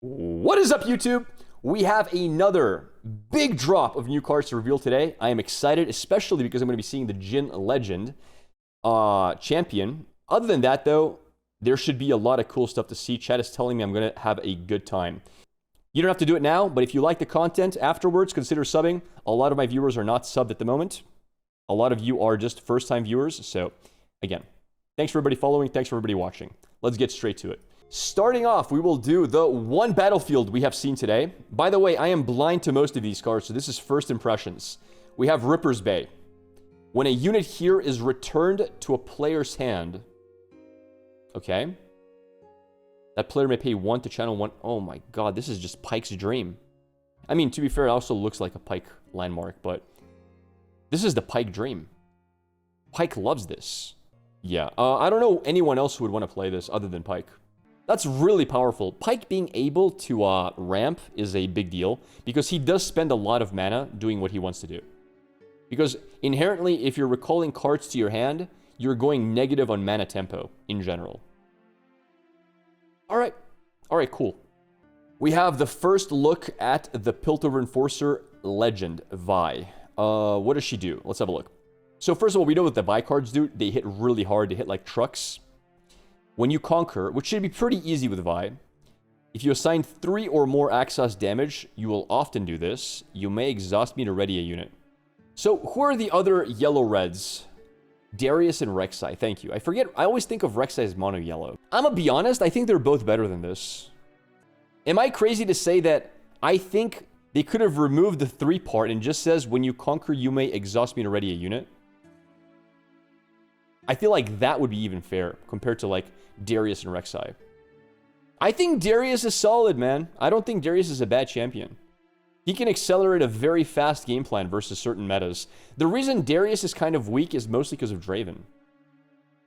What is up, YouTube? We have another big drop of new cards to reveal today. I am excited, especially because I'm going to be seeing the Jhin Legend champion. Other than that, though, there should be a lot of cool stuff to see. Chat is telling me I'm going to have a good time. You don't have to do it now, but if you like the content afterwards, consider subbing. A lot of my viewers are not subbed at the moment. A lot of you are just first-time viewers. So, again, thanks for everybody following. Thanks for everybody watching. Let's get straight to it. Starting off, we will do the one battlefield we have seen today. By the way, I am blind to most of these cards, so this is first impressions. We have Ripper's Bay. When a unit here is returned to a player's hand, okay, that player may pay 1 to channel 1. Oh my god, this is just Pike's dream. I mean, to be fair, it also looks like a Pike landmark, but this is the Pike dream. Pike loves this. Yeah, I don't know anyone else who would want to play this other than Pike. That's really powerful. Pike being able to ramp is a big deal because he does spend a lot of mana doing what he wants to do. Because inherently, if you're recalling cards to your hand, you're going negative on mana tempo in general. Alright, cool. We have the first look at the Piltover Enforcer Legend, Hwei. What does she do? Let's have a look. So first of all, we know what the Hwei cards do. They hit really hard. They hit like trucks. When you conquer, which should be pretty easy with Hwei, if you assign 3 or more access damage, you will often do this. You may exhaust me to ready a unit. So who are the other yellow-reds? Darius and Rek'Sai, thank you. I forget, I always think of Rek'Sai as mono-yellow. I'm gonna be honest, I think they're both better than this. Am I crazy to say that I think they could have removed the 3 part and just says, when you conquer, you may exhaust me to ready a unit? I feel like that would be even fair compared to, like, Darius and Rek'Sai. I think Darius is solid, man. I don't think Darius is a bad champion. He can accelerate a very fast game plan versus certain metas. The reason Darius is kind of weak is mostly because of Draven.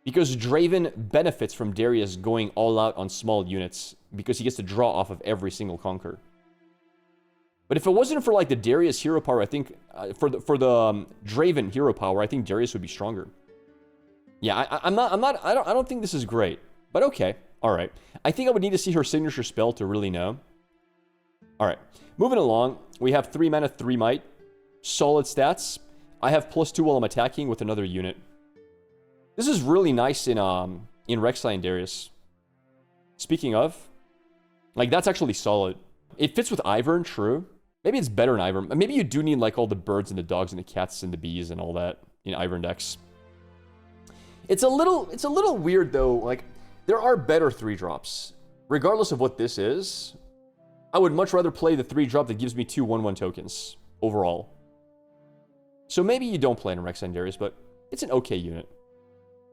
Because Draven benefits from Darius going all out on small units because he gets to draw off of every single conquer. But if it wasn't for, like, the Darius hero power, I think, for the Draven hero power, I think Darius would be stronger. Yeah, I don't think this is great, but okay, all right. I think I would need to see her signature spell to really know. All right, moving along, we have 3 mana, 3 might, solid stats. I have +2 while I'm attacking with another unit. This is really nice in Rek'Sai and Darius. Speaking of, like, that's actually solid. It fits with Ivern, true. Maybe it's better in Ivern. Maybe you do need, like, all the birds and the dogs and the cats and the bees and all that in Ivern decks. It's a little weird, though. Like, there are better 3-drops. Regardless of what this is, I would much rather play the 3-drop that gives me 2 1/1 tokens overall. So maybe you don't play in Rek'Sai and Darius, but it's an okay unit.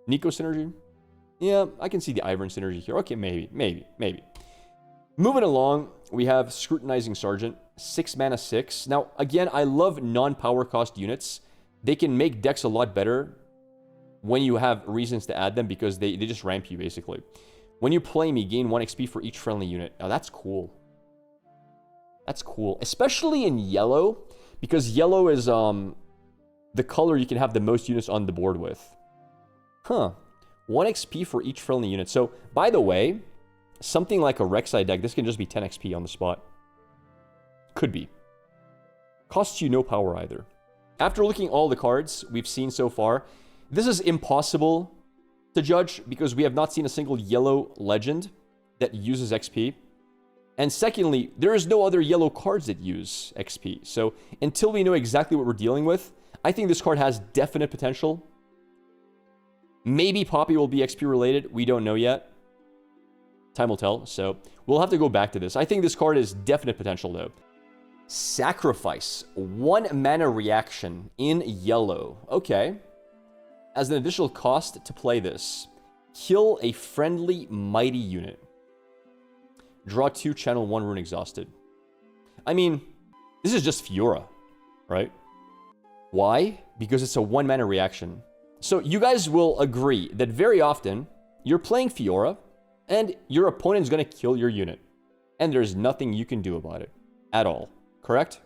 Nico synergy? Yeah, I can see the Ivern synergy here. Okay, maybe. Moving along, we have Scrutinizing Seargeant, 6 mana, 6. Now, again, I love non-power cost units. They can make decks a lot better when you have reasons to add them because they just ramp you, basically. When you play me, gain 1 XP for each friendly unit. Now, that's cool. That's cool. Especially in yellow, because yellow is the color you can have the most units on the board with. Huh. 1 XP for each friendly unit. So, by the way, something like a Rek'Sai deck, this can just be 10 XP on the spot. Could be. Costs you no power either. After looking at all the cards we've seen so far, this is impossible to judge because we have not seen a single yellow legend that uses XP. And secondly, there is no other yellow cards that use XP. So until we know exactly what we're dealing with, I think this card has definite potential. Maybe Poppy will be XP related. We don't know yet. Time will tell. So we'll have to go back to this. I think this card is definite potential though. Sacrifice. 1 mana reaction in yellow. Okay. As an additional cost to play this, kill a friendly mighty unit. Draw 2, channel 1, rune exhausted. I mean, this is just Fiora, right? Why? Because it's a 1 mana reaction. So you guys will agree that very often, you're playing Fiora, and your opponent's going to kill your unit. And there's nothing you can do about it. At all. Correct?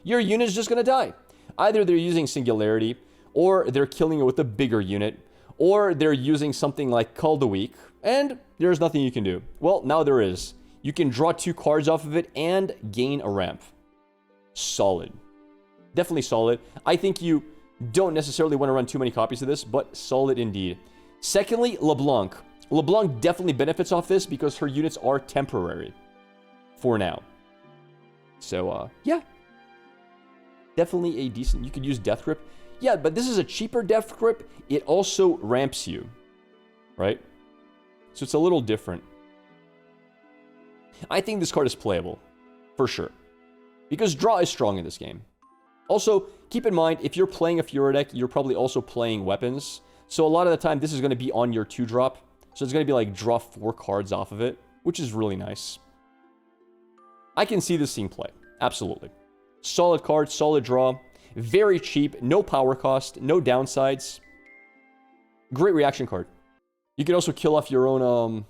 Your unit's just going to die. Either they're using Singularity, or they're killing it with a bigger unit, or they're using something like Call the Weak, and there's nothing you can do. Well, now there is. You can draw 2 cards off of it and gain a ramp. Solid. Definitely solid. I think you don't necessarily want to run too many copies of this, but solid indeed. Secondly, LeBlanc. LeBlanc definitely benefits off this because her units are temporary. For now. So, yeah. Definitely a decent... You could use Death Grip. Yeah, but this is a cheaper Death Grip. It also ramps you. Right? So it's a little different. I think this card is playable. For sure. Because draw is strong in this game. Also, keep in mind, if you're playing a Fury deck, you're probably also playing weapons. So a lot of the time, this is going to be on your 2-drop. So it's going to be like, draw 4 cards off of it. Which is really nice. I can see this seeing play. Absolutely. Solid card, solid draw. Very cheap. No power cost. No downsides. Great reaction card. You can also kill off your own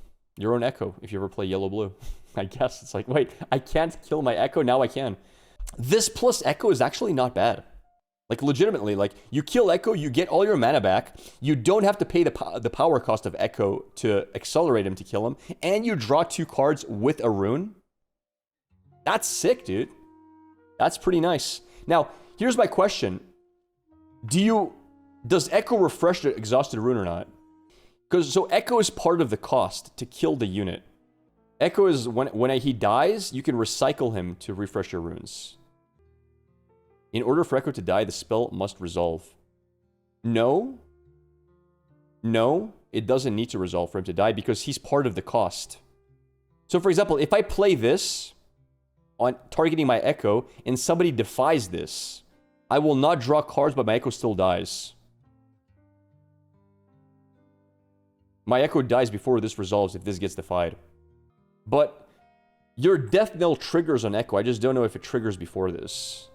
Echo if you ever play yellow-blue. I guess it's like, wait, I can't kill my Echo, now I can. This plus Echo is actually not bad. Like, legitimately, like, you kill Echo, you get all your mana back, you don't have to pay the power cost of Echo to accelerate him to kill him, and you draw 2 cards with a rune. That's sick, dude. That's pretty nice. Now, here's my question. Does Echo refresh the exhausted rune or not? So Echo is part of the cost to kill the unit. Echo is, when he dies, you can recycle him to refresh your runes. In order for Echo to die, the spell must resolve. No. No, it doesn't need to resolve for him to die because he's part of the cost. So for example, if I play this on targeting my Echo and somebody defies this, I will not draw cards, but my Echo still dies. My Echo dies before this resolves if this gets defied. But your Death Knell triggers on Echo. I just don't know if it triggers before this.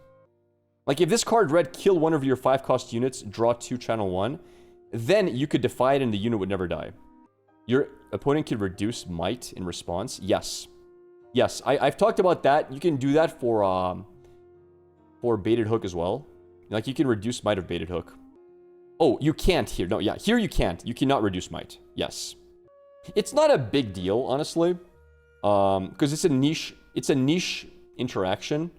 Like, if this card read, kill one of your 5-cost units, draw 2, channel 1, then you could defy it and the unit would never die. Your opponent could reduce Might in response. Yes. Yes, I've talked about that. You can do that for Baited Hook as well. Like, you can reduce Might of Baited Hook. Oh, you can't here. No, yeah, here you can't. You cannot reduce Might. Yes. It's not a big deal, honestly. Because it's a niche interaction.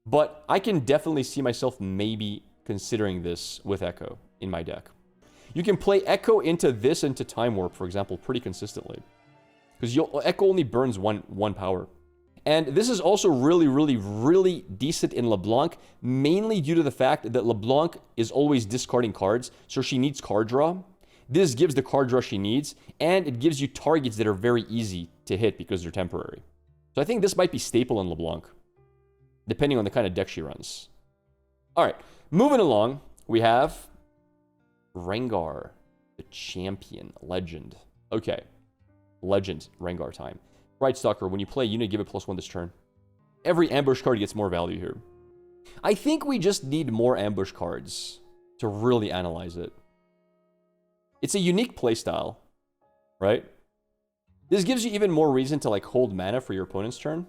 But I can definitely see myself maybe considering this with Echo in my deck. You can play Echo into this, into Time Warp, for example, pretty consistently. Because Echo only burns one power. And this is also really, really, really decent in LeBlanc, mainly due to the fact that LeBlanc is always discarding cards, so she needs card draw. This gives the card draw she needs, and it gives you targets that are very easy to hit because they're temporary. So I think this might be staple in LeBlanc, depending on the kind of deck she runs. Alright, moving along, we have Rengar, the champion, legend. Okay, legend, Rengar time. Pridestalker, when you play a unit, give it +1 this turn. Every ambush card gets more value here. I think we just need more ambush cards to really analyze it. It's a unique playstyle, right? This gives you even more reason to like hold mana for your opponent's turn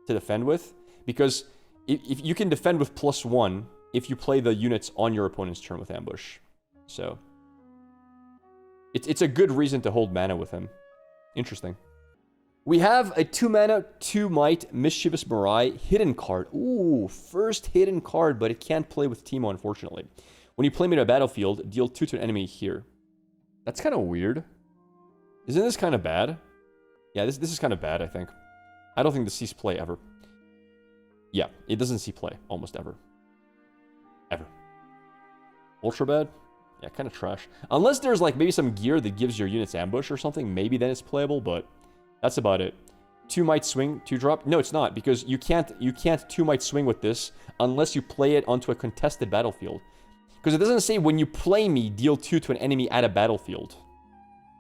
to defend with, because if you can defend with +1 if you play the units on your opponent's turn with ambush. So it's a good reason to hold mana with him. Interesting. We have a 2-mana, 2-might Mischievous Marai hidden card. Ooh, first hidden card, but it can't play with Teemo, unfortunately. When you play me to a battlefield, deal 2 to an enemy here. That's kind of weird. Isn't this kind of bad? Yeah, this is kind of bad, I think. I don't think this sees play ever. Yeah, it doesn't see play almost ever. Ever. Ultra bad? Yeah, kind of trash. Unless there's like maybe some gear that gives your units ambush or something, maybe then it's playable, but that's about it. 2-might swing, 2-drop? No, it's not, because you can't 2-might swing with this unless you play it onto a contested battlefield. Because it doesn't say when you play me, deal 2 to an enemy at a battlefield.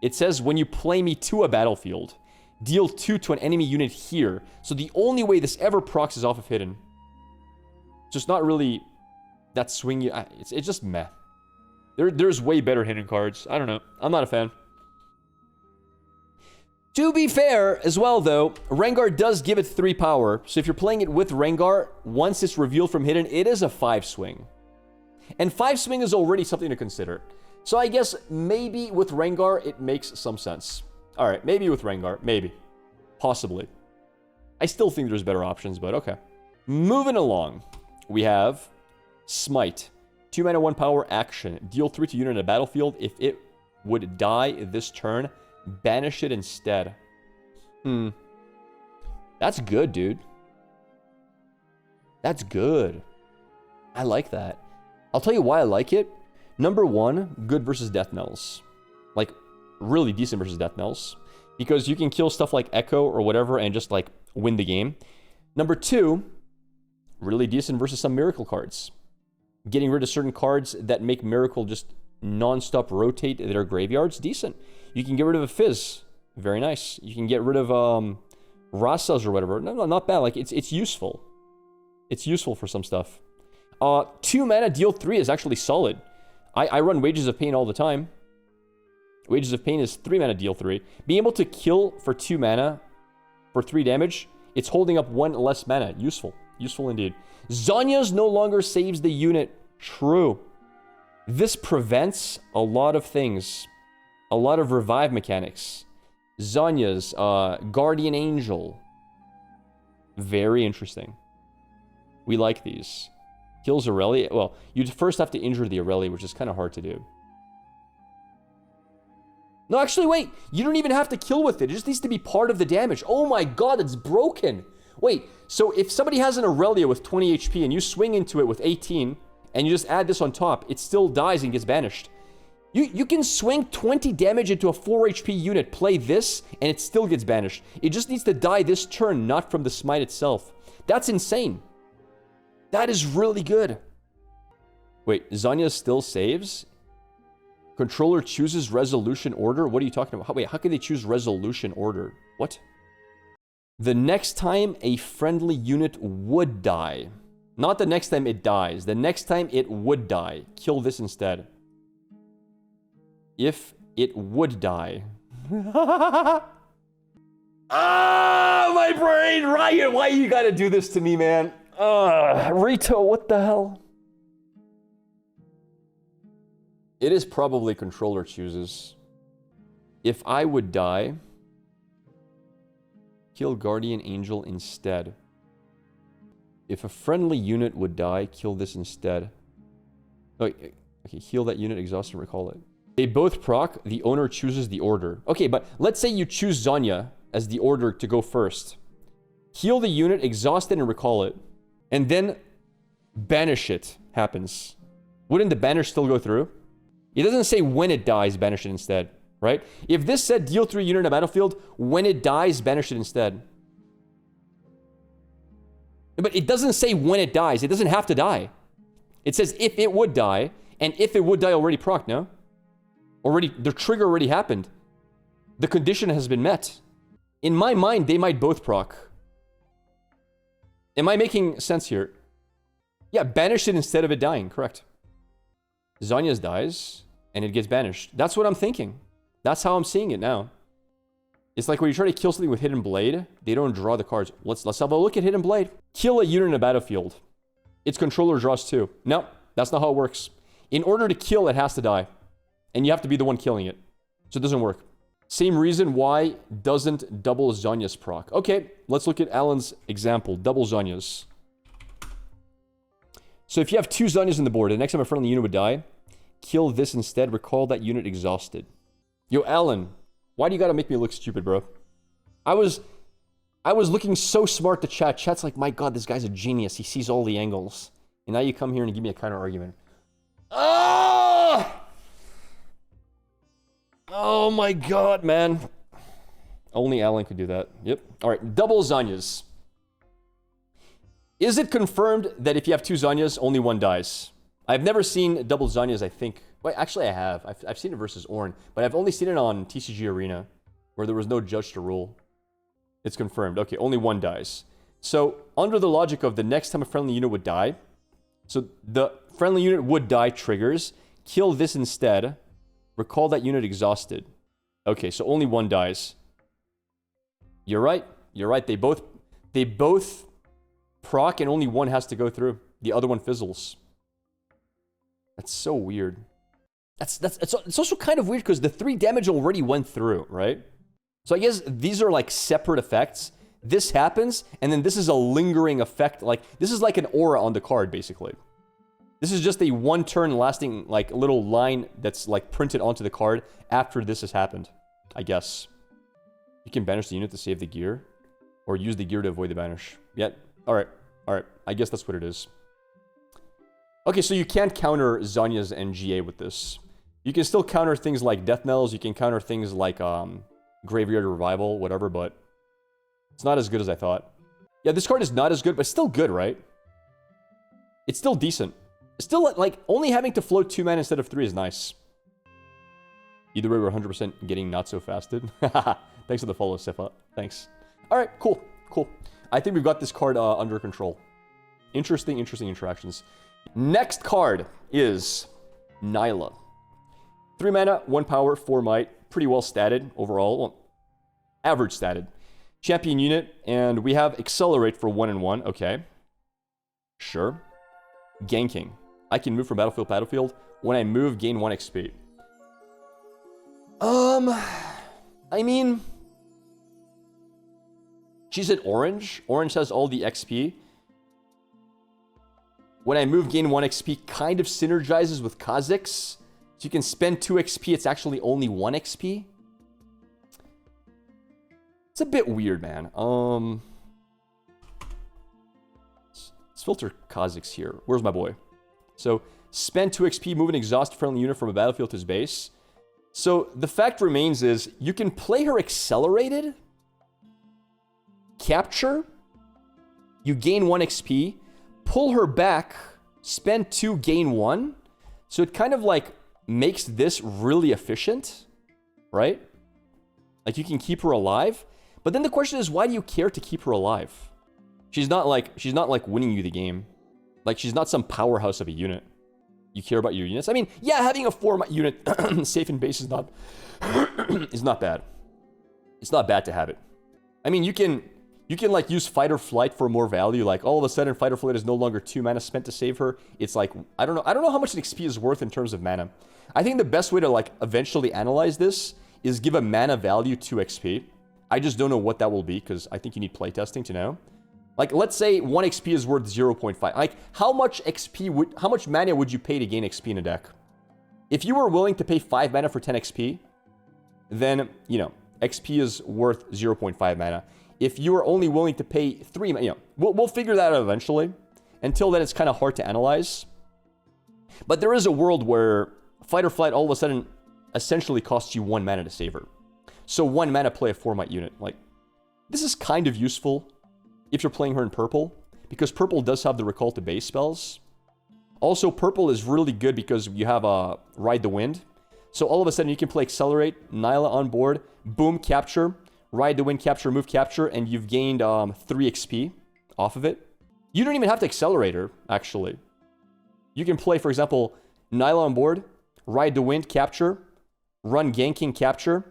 It says when you play me to a battlefield, deal 2 to an enemy unit here. So the only way this ever procs is off of hidden. So it's not really that swing. It's just meh. There's way better hidden cards. I don't know. I'm not a fan. To be fair, as well though, Rengar does give it 3 power. So if you're playing it with Rengar, once it's revealed from hidden, it is a 5 swing. And 5 swing is already something to consider. So I guess maybe with Rengar, it makes some sense. Alright, maybe with Rengar. Maybe. Possibly. I still think there's better options, but okay. Moving along, we have Smite. 2 mana, 1 power, action. Deal 3 to unit in a battlefield. If it would die this turn, banish it instead. That's good, dude. That's good. I like that. I'll tell you why I like it. Number 1, good versus death knells. Like, really decent versus death knells. Because you can kill stuff like Echo or whatever and just, like, win the game. Number 2, really decent versus some Miracle cards. Getting rid of certain cards that make Miracle just non-stop rotate their graveyards, decent. You can get rid of a Fizz. Very nice. You can get rid of Rasas or whatever. No, not bad. Like, it's useful. It's useful for some stuff. 2 mana, deal 3 is actually solid. I run Wages of Pain all the time. Wages of Pain is 3 mana, deal 3. Being able to kill for 2 mana for 3 damage, it's holding up 1 less mana. Useful. Useful indeed. Zhonya's no longer saves the unit. True. This prevents a lot of things. A lot of revive mechanics. Zhonya's, Guardian Angel. Very interesting. We like these. Kills Aurelia. Well, you'd first have to injure the Aurelia, which is kind of hard to do. No, actually, wait. You don't even have to kill with it. It just needs to be part of the damage. Oh my god, it's broken. Wait, so if somebody has an Aurelia with 20 HP and you swing into it with 18, and you just add this on top, it still dies and gets banished. You can swing 20 damage into a 4 HP unit, play this, and it still gets banished. It just needs to die this turn, not from the smite itself. That's insane. That is really good. Wait, Zhonya still saves? Controller chooses resolution order? What are you talking about? Wait, how can they choose resolution order? What? The next time a friendly unit would die. Not the next time it dies. The next time it would die. Kill this instead. If it would die. Ah, my brain! Riot, why you gotta do this to me, man? Rito, what the hell? It is probably controller chooses. If I would die, kill Guardian Angel instead. If a friendly unit would die, kill this instead. Okay, heal that unit, exhaust, and recall it. They both proc, the owner chooses the order. Okay, but let's say you choose Zhonya as the order to go first. Heal the unit, exhaust it, and recall it. And then banish it happens. Wouldn't the banish still go through? It doesn't say when it dies, banish it instead, right? If this said deal 3 unit in a battlefield, when it dies, banish it instead. But it doesn't say when it dies. It doesn't have to die. It says if it would die, and if it would die already proc, no? Already, the trigger already happened. The condition has been met. In my mind, they might both proc. Am I making sense here? Yeah, banish it instead of it dying, correct. Zhonya's dies, and it gets banished. That's what I'm thinking. That's how I'm seeing it now. It's like when you try to kill something with Hidden Blade, they don't draw the cards. Let's have a look at Hidden Blade. Kill a unit in a battlefield. Its controller draws 2. No, that's not how it works. In order to kill, it has to die. And you have to be the one killing it. So it doesn't work. Same reason why doesn't double Zhonya's proc. Okay, let's look at Alan's example. Double Zhonya's. So if you have 2 Zhonyas in the board, the next time a friendly unit would die, kill this instead. Recall that unit exhausted. Yo, Alan, why do you gotta make me look stupid, bro? I was looking so smart to chat. Chat's like, my god, this guy's a genius. He sees all the angles. And now you come here and give me a counter argument. Oh! Oh my god, man. Only Alan could do that. Yep. Alright, double Zhonyas. Is it confirmed that if you have 2 Zhonyas, only 1 dies? I've never seen double Zhonyas, I think. Wait, actually I have. I've seen it versus Ornn, but I've only seen it on TCG Arena, where there was no judge to rule. It's confirmed. Okay, only 1 dies. So, under the logic of the next time a friendly unit would die, so the friendly unit would die triggers, kill this instead, recall that unit exhausted. Okay, so only 1 dies. You're right. You're right. They both proc and only 1 has to go through. The other one fizzles. That's so weird. It's also kind of weird because the 3 damage already went through, right? So I guess these are like separate effects this happens, and then this is a lingering effect. Like, this is like an aura on the card, basically. This is just a one-turn lasting, like, little line that's, like, printed onto the card after this has happened, I guess. You can banish the unit to save the gear, or use the gear to avoid the banish. Yeah, alright, alright. I guess that's what it is. Okay, so you can't counter Zhonya's and GA with this. You can still counter things like Death Knells, you can counter things like Graveyard Revival, whatever, but it's not as good as I thought. Yeah, this card is not as good, but still good, right? It's still decent. Still, like, only having to float 2 mana instead of 3 is nice. Either way, we're 100% getting not so fasted. Thanks for the follow, Sifa. Thanks. Alright, cool, cool. I think we've got this card under control. Interesting interactions. Next card is Nilah. 3 mana, 1 power, 4 might. Pretty well statted overall. Well, average statted. Champion unit, and we have Accelerate for 1 and 1. Okay. Sure. Ganking. I can move from battlefield to battlefield. When I move, gain 1 XP. I mean, she's an orange. Orange has all the XP. When I move, gain 1 XP kind of synergizes with Kha'Zix. So you can spend 2 XP, it's actually only 1 XP. It's a bit weird, man. Let's filter Kha'Zix here. Where's my boy? So, spend 2 XP, move an exhaust friendly unit from a battlefield to his base. So, the fact remains is, you can play her accelerated, capture, you gain 1 XP, pull her back, spend 2, gain 1. So it kind of like makes this really efficient, right? Like you can keep her alive. But then the question is, why do you care to keep her alive? She's not like winning you the game. Like she's not some powerhouse of a unit. You care about your units. I mean, yeah, having a 4 unit safe in base is not is not bad. It's not bad to have it. I mean, you can like use Fight or Flight for more value. Like all of a sudden, Fight or Flight is no longer 2 mana spent to save her. It's like I don't know how much an XP is worth in terms of mana. I think the best way to like eventually analyze this is give a mana value 2 XP. I just don't know what that will be because I think you need playtesting to know. Like let's say 1 XP is worth 0.5. Like how much mana would you pay to gain XP in a deck? If you were willing to pay 5 mana for 10 XP, then you know XP is worth 0.5 mana. If you are only willing to pay 3, you know, we'll figure that out eventually. Until then, it's kind of hard to analyze. But there is a world where Fight or Flight all of a sudden essentially costs you 1 mana to save her. So 1 mana play a 4 might unit. Like, this is kind of useful if you're playing her in purple, because purple does have the recall to base spells. Also, purple is really good because you have a Ride the Wind. So all of a sudden you can play Accelerate, Nilah on board, boom, capture, Ride the Wind, capture, move, capture, and you've gained 3 XP off of it. You don't even have to accelerate her, actually. You can play, for example, Nilah on board, Ride the Wind, capture, run Ganking, capture,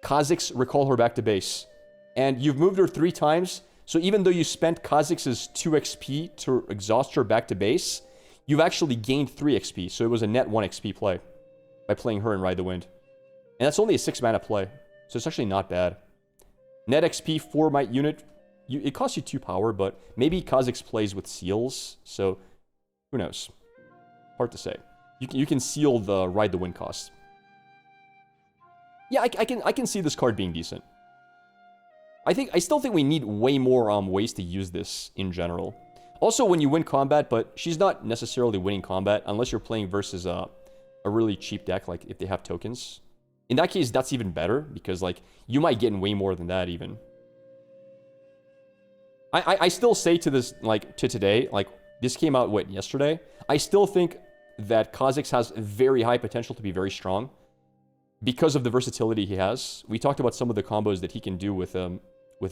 Kha'Zix, recall her back to base. And you've moved her 3 times, so even though you spent Kha'Zix's 2 XP to exhaust her back to base, you've actually gained 3 XP, so it was a net 1 XP play by playing her and Ride the Wind. And that's only a 6 mana play, so it's actually not bad. Net XP, 4 might unit. It costs you 2 power, but maybe Kha'Zix plays with seals, so who knows? Hard to say. You can seal the Ride the Wind cost. Yeah, I can see this card being decent. I still think we need way more ways to use this in general. Also, when you win combat, but she's not necessarily winning combat unless you're playing versus a really cheap deck, like if they have tokens. In that case, that's even better, because like you might get in way more than that even. I still say to this, like to today, like this came out, what, yesterday? I still think that Kha'Zix has very high potential to be very strong because of the versatility he has. We talked about some of the combos that he can do with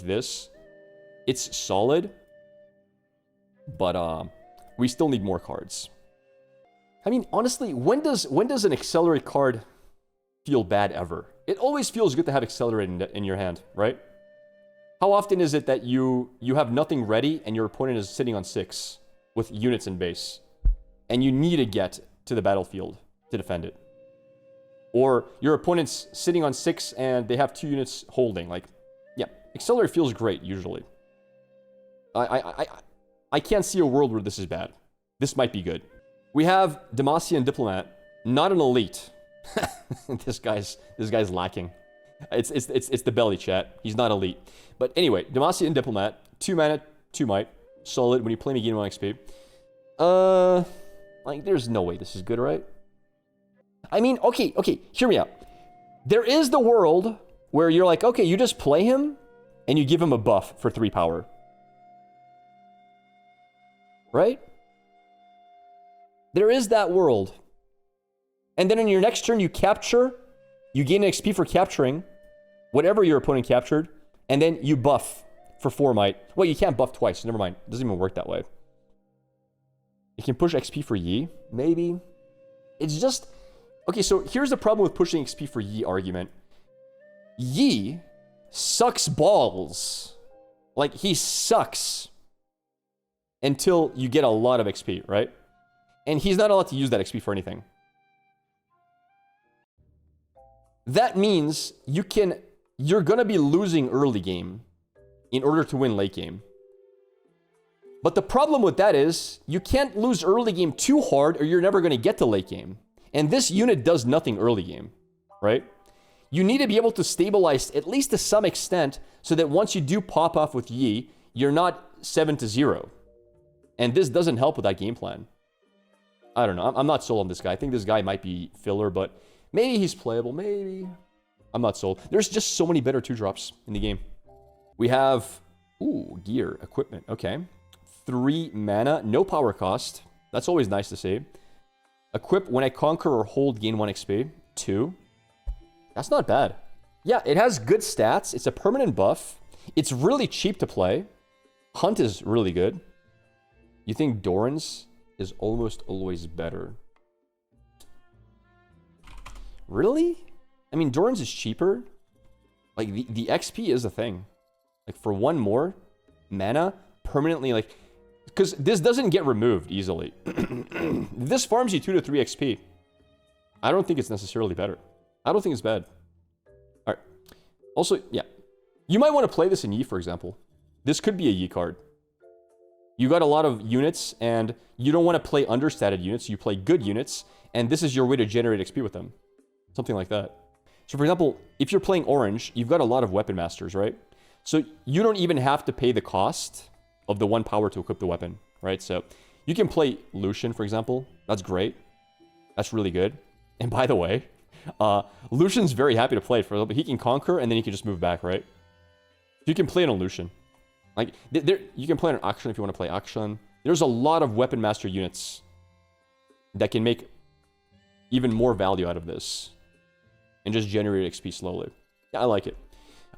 this. It's solid, but we still need more cards. I mean, honestly, when does an Accelerate card feel bad ever? It always feels good to have Accelerate in your hand, right? How often is it that you have nothing ready and your opponent is sitting on 6 with units in base, and you need to get to the battlefield to defend it? Or your opponent's sitting on 6 and they have 2 units holding. Like, yeah, Accelerate feels great usually. I can't see a world where this is bad. This might be good. We have Demacian Diplomat, not an elite. This guy's lacking. It's the belly chat. He's not elite. But anyway, Demacian Diplomat, 2 mana, 2 might, solid. When you play me, gain 1 XP. Like there's no way this is good, right? I mean, okay, hear me out. There is the world where you're like, okay, you just play him and you give him a buff for 3 power. Right? There is that world. And then in your next turn, you capture, you gain an XP for capturing whatever your opponent captured, and then you buff for 4 might. Well, you can't buff twice. Never mind. It doesn't even work that way. You can push XP for Yi, maybe. It's just... Okay, so here's the problem with pushing XP for Yi argument. Yi sucks balls. Like, he sucks until you get a lot of XP, right? And he's not allowed to use that XP for anything. That means you're gonna be losing early game in order to win late game. But the problem with that is, you can't lose early game too hard or you're never gonna get to late game. And this unit does nothing early game, right? You need to be able to stabilize at least to some extent so that once you do pop off with Yi, you're not 7-0. And this doesn't help with that game plan. I don't know. I'm not sold on this guy. I think this guy might be filler, but maybe he's playable. Maybe. I'm not sold. There's just so many better 2-drops in the game. We have... Ooh, gear. Equipment. Okay. 3 mana. No power cost. That's always nice to see. Equip when I conquer or hold, gain 1 XP. 2. That's not bad. Yeah, it has good stats. It's a permanent buff. It's really cheap to play. Hunt is really good. You think Doran's is almost always better? Really? I mean, Doran's is cheaper. Like, the XP is a thing. Like, for 1 more mana, permanently, like... Because this doesn't get removed easily. This farms you 2 to 3 XP. I don't think it's necessarily better. I don't think it's bad. Alright. Also, yeah. You might want to play this in Yi, for example. This could be a Yi card. You got a lot of units, and you don't want to play understated units. You play good units, and this is your way to generate XP with them. Something like that. So, for example, if you're playing orange, you've got a lot of weapon masters, right? So, you don't even have to pay the cost of the 1 power to equip the weapon, right? So, you can play Lucian, for example. That's great. That's really good. And by the way, Lucian's very happy to play it for a little bit. He can conquer, and then he can just move back, right? So you can play it on Lucian. Like, you can play it on Action if you want to play Action. There's a lot of weapon master units that can make even more value out of this and just generate XP slowly. Yeah, I like it.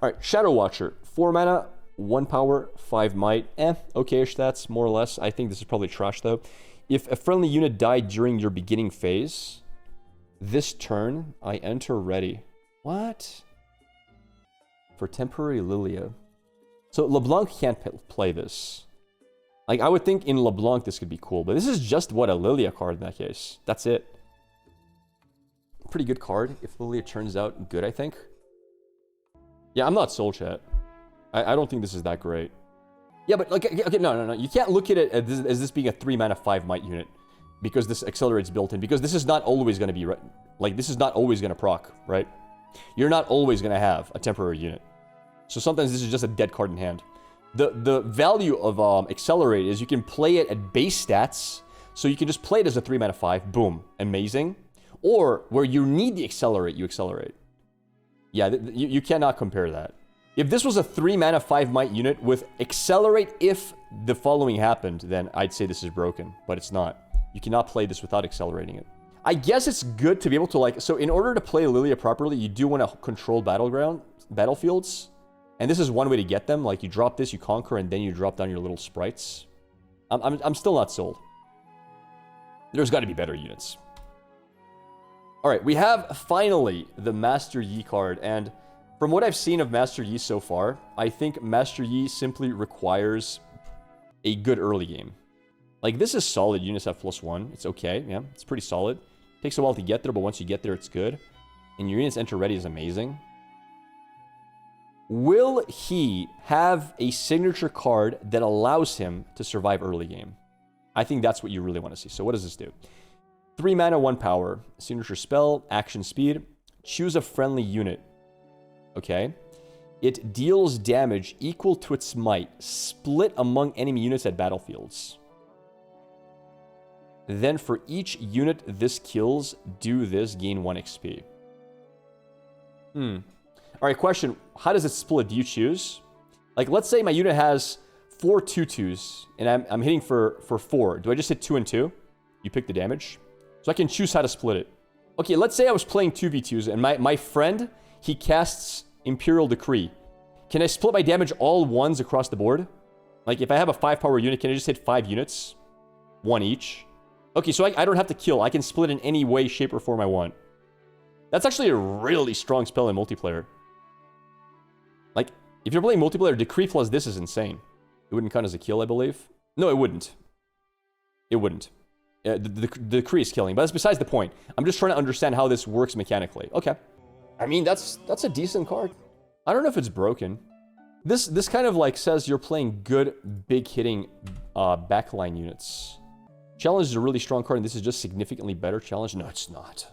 All right, Shadow Watcher. 4 mana, 1 power, 5 might. Okay-ish stats, more or less. I think this is probably trash, though. If a friendly unit died during your beginning phase, this turn, I enter ready. What? For temporary Lilia. So LeBlanc can't play this. Like, I would think in LeBlanc this could be cool, but this is just, what, a Lilia card in that case. That's it. Pretty good card if Lilia turns out good, I think. Yeah, I'm not sold, chat. I don't think this is that great. Yeah, but, like, okay, no. You can't look at it as this being a 3 mana 5 might unit. Because this accelerates built-in. Because this is not always going to be... Like, this is not always going to proc, right? You're not always going to have a temporary unit. So sometimes this is just a dead card in hand. The value of Accelerate is you can play it at base stats. So you can just play it as a 3 mana 5. Boom. Amazing. Or where you need the Accelerate, you Accelerate. Yeah, you cannot compare that. If this was a 3 mana 5 might unit with Accelerate if the following happened, then I'd say this is broken. But it's not. You cannot play this without accelerating it. I guess it's good to be able to, like... So in order to play Lilia properly, you do want to control battlefields. And this is one way to get them. Like, you drop this, you conquer, and then you drop down your little sprites. I'm still not sold. There's got to be better units. Alright, we have, finally, the Master Yi card. And from what I've seen of Master Yi so far, I think Master Yi simply requires a good early game. Like, this is solid. Units have +1. It's okay, yeah. It's pretty solid. Takes a while to get there, but once you get there, it's good. And your units enter ready is amazing. Will he have a signature card that allows him to survive early game? I think that's what you really want to see. So what does this do? 3 mana, 1 power. Signature spell, action speed. Choose a friendly unit. Okay. It deals damage equal to its might, split among enemy units at battlefields. Then for each unit this kills, do this, gain 1 XP. Alright, question. How does it split? Do you choose? Like, let's say my unit has 4 2/2s, and I'm hitting for 4. Do I just hit 2 and 2? You pick the damage. So I can choose how to split it. Okay, let's say I was playing 2v2s, and my friend, he casts Imperial Decree. Can I split my damage all 1s across the board? Like, if I have a 5-power unit, can I just hit 5 units? 1 each? Okay, so I don't have to kill. I can split in any way, shape, or form I want. That's actually a really strong spell in multiplayer. Like, if you're playing multiplayer, Decree plus this is insane. It wouldn't count as a kill, I believe. No, it wouldn't. It wouldn't. The Decree is killing, but that's besides the point. I'm just trying to understand how this works mechanically. Okay. I mean, that's a decent card. I don't know if it's broken. This kind of like says you're playing good, big hitting backline units. Challenge is a really strong card, and this is just significantly better. Challenge? No, it's not.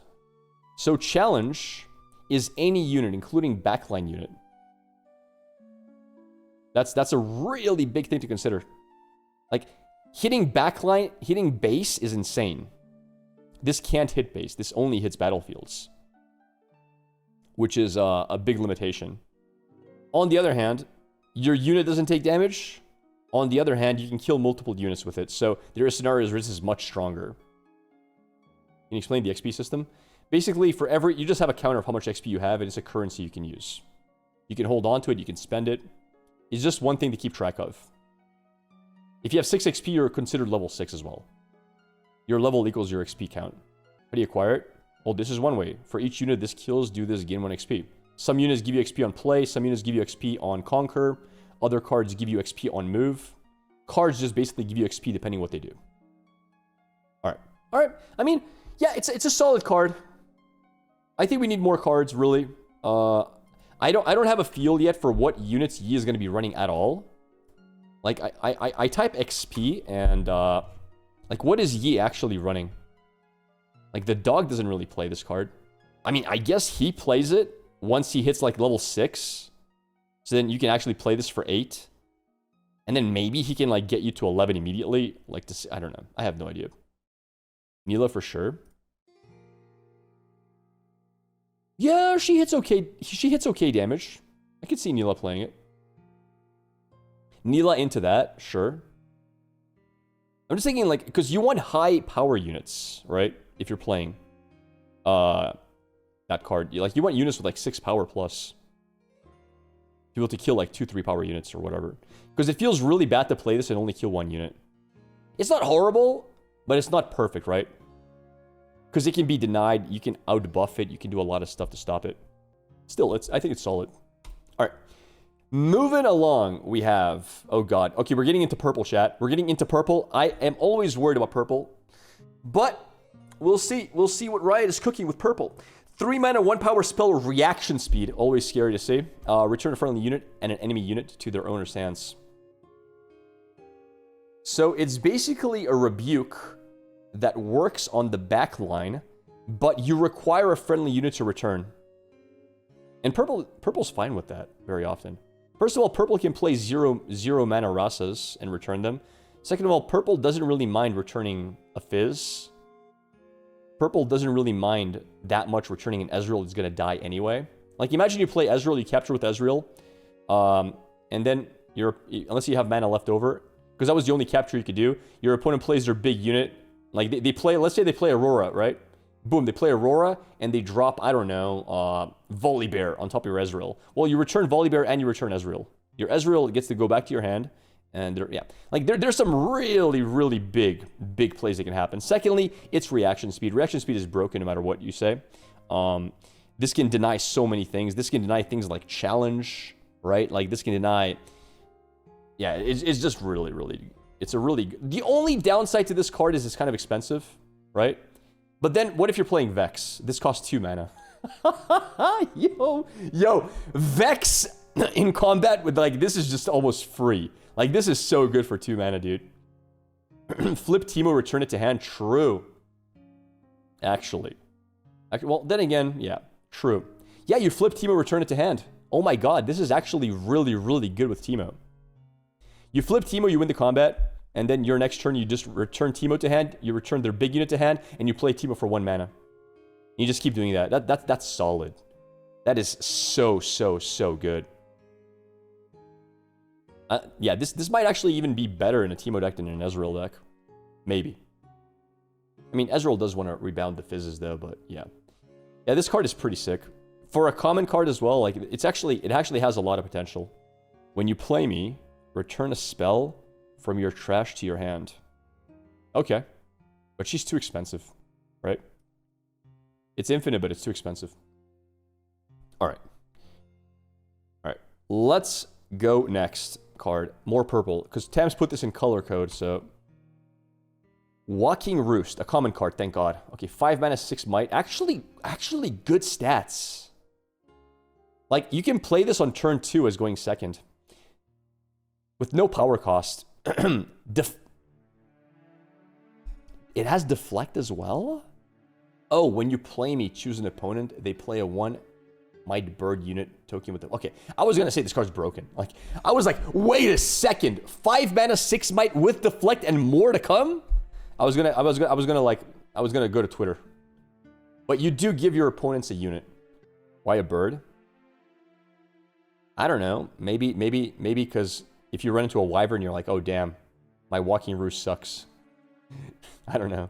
So Challenge is any unit, including backline unit. That's a really big thing to consider. Like, hitting backline, hitting base is insane. This can't hit base. This only hits battlefields. Which is a big limitation. On the other hand, your unit doesn't take damage. On the other hand, you can kill multiple units with it. So there are scenarios where this is much stronger. Can you explain the XP system? Basically, for every... You just have a counter of how much XP you have, and it's a currency you can use. You can hold on to it, you can spend it. It's just one thing to keep track of. If you have 6 XP, you're considered level 6 as well. Your level equals your XP count. How do you acquire it? Well, this is one way. For each unit this kills, do this, gain 1 XP. Some units give you XP on play, some units give you XP on conquer, other cards give you XP on move. Cards just basically give you XP depending what they do. Alright. I mean, yeah, it's a solid card. I think we need more cards, really. I don't have a feel yet for what units Yi is going to be running at all. Like, I type XP and, like, what is Yi actually running? Like, the dog doesn't really play this card. I mean, I guess he plays it once he hits, like, level 6. So then you can actually play this for 8. And then maybe he can, like, get you to 11 immediately. Like, I don't know. I have no idea. Nilah for sure. Yeah, she hits okay. She hits okay damage. I could see Nilah playing it. Nilah into that, sure. I'm just thinking, like, because you want high power units, right? If you're playing that card. Like, you want units with, like, 6 power plus. To be able to kill, like, 2-3 power units or whatever. Because it feels really bad to play this and only kill 1 unit. It's not horrible, but it's not perfect, right? Because it can be denied, you can out-buff it, you can do a lot of stuff to stop it. Still, I think it's solid. Alright. Moving along, we have... Oh god. Okay, we're getting into purple, chat. We're getting into purple. I am always worried about purple. But, we'll see. We'll see what Riot is cooking with purple. 3 mana, 1 power spell, reaction speed. Always scary to see. Return a friendly unit and an enemy unit to their owner's hands. So, it's basically a rebuke that works on the back line, but you require a friendly unit to return. And purple's fine with that very often. First of all, purple can play 0 mana Rasas and return them. Second of all, purple doesn't really mind returning a Fizz. Purple doesn't really mind that much returning an Ezreal that's going to die anyway. Like, imagine you play Ezreal, you capture with Ezreal, and then unless you have mana left over, because that was the only capture you could do, your opponent plays their big unit. Like, they play, let's say they play Aurora, right? Boom, they play Aurora, and they drop, I don't know, Volibear on top of your Ezreal. Well, you return Volibear and you return Ezreal. Your Ezreal gets to go back to your hand, and yeah. Like, there's some really, really big plays that can happen. Secondly, it's reaction speed. Reaction speed is broken no matter what you say. This can deny so many things. This can deny things like challenge, right? Like, this can deny... Yeah, it's just really, really... It's a really... The only downside to this card is it's kind of expensive, right? But then, what if you're playing Vex? This costs 2 mana. Yo, Vex in combat with, like, this is just almost free. Like, this is so good for 2 mana, dude. Flip Teemo, return it to hand. True. Actually. Well, then again, yeah. True. Yeah, you flip Teemo, return it to hand. Oh my god, this is actually really, really good with Teemo. You flip Teemo, you win the combat, and then your next turn, you just return Teemo to hand, you return their big unit to hand, and you play Teemo for 1 mana. You just keep doing that. That's solid. That is so, so, so good. Yeah, this might actually even be better in a Teemo deck than in an Ezreal deck. Maybe. I mean, Ezreal does want to rebound the fizzes though, but yeah. Yeah, this card is pretty sick. For a common card as well, like, it actually has a lot of potential. When you play me, return a spell from your trash to your hand. Okay. But she's too expensive, right? It's infinite, but it's too expensive. Alright. Alright. Let's go next card. More purple. Because Tam's put this in color code, so... Walking Roost. A common card, thank god. Okay, 5 mana, 6 might. Actually good stats. Like, you can play this on turn 2 as going second. With no power cost. It has deflect as well? Oh, when you play me, choose an opponent, they play a 1 might bird unit token with them. Okay, I was gonna say this card's broken. Like, I was like, wait a second, 5 mana, 6 might with deflect and more to come? I was gonna go to Twitter. But you do give your opponents a unit. Why a bird? I don't know. Maybe because if you run into a wyvern, you're like, oh damn, my walking roost sucks. I don't know.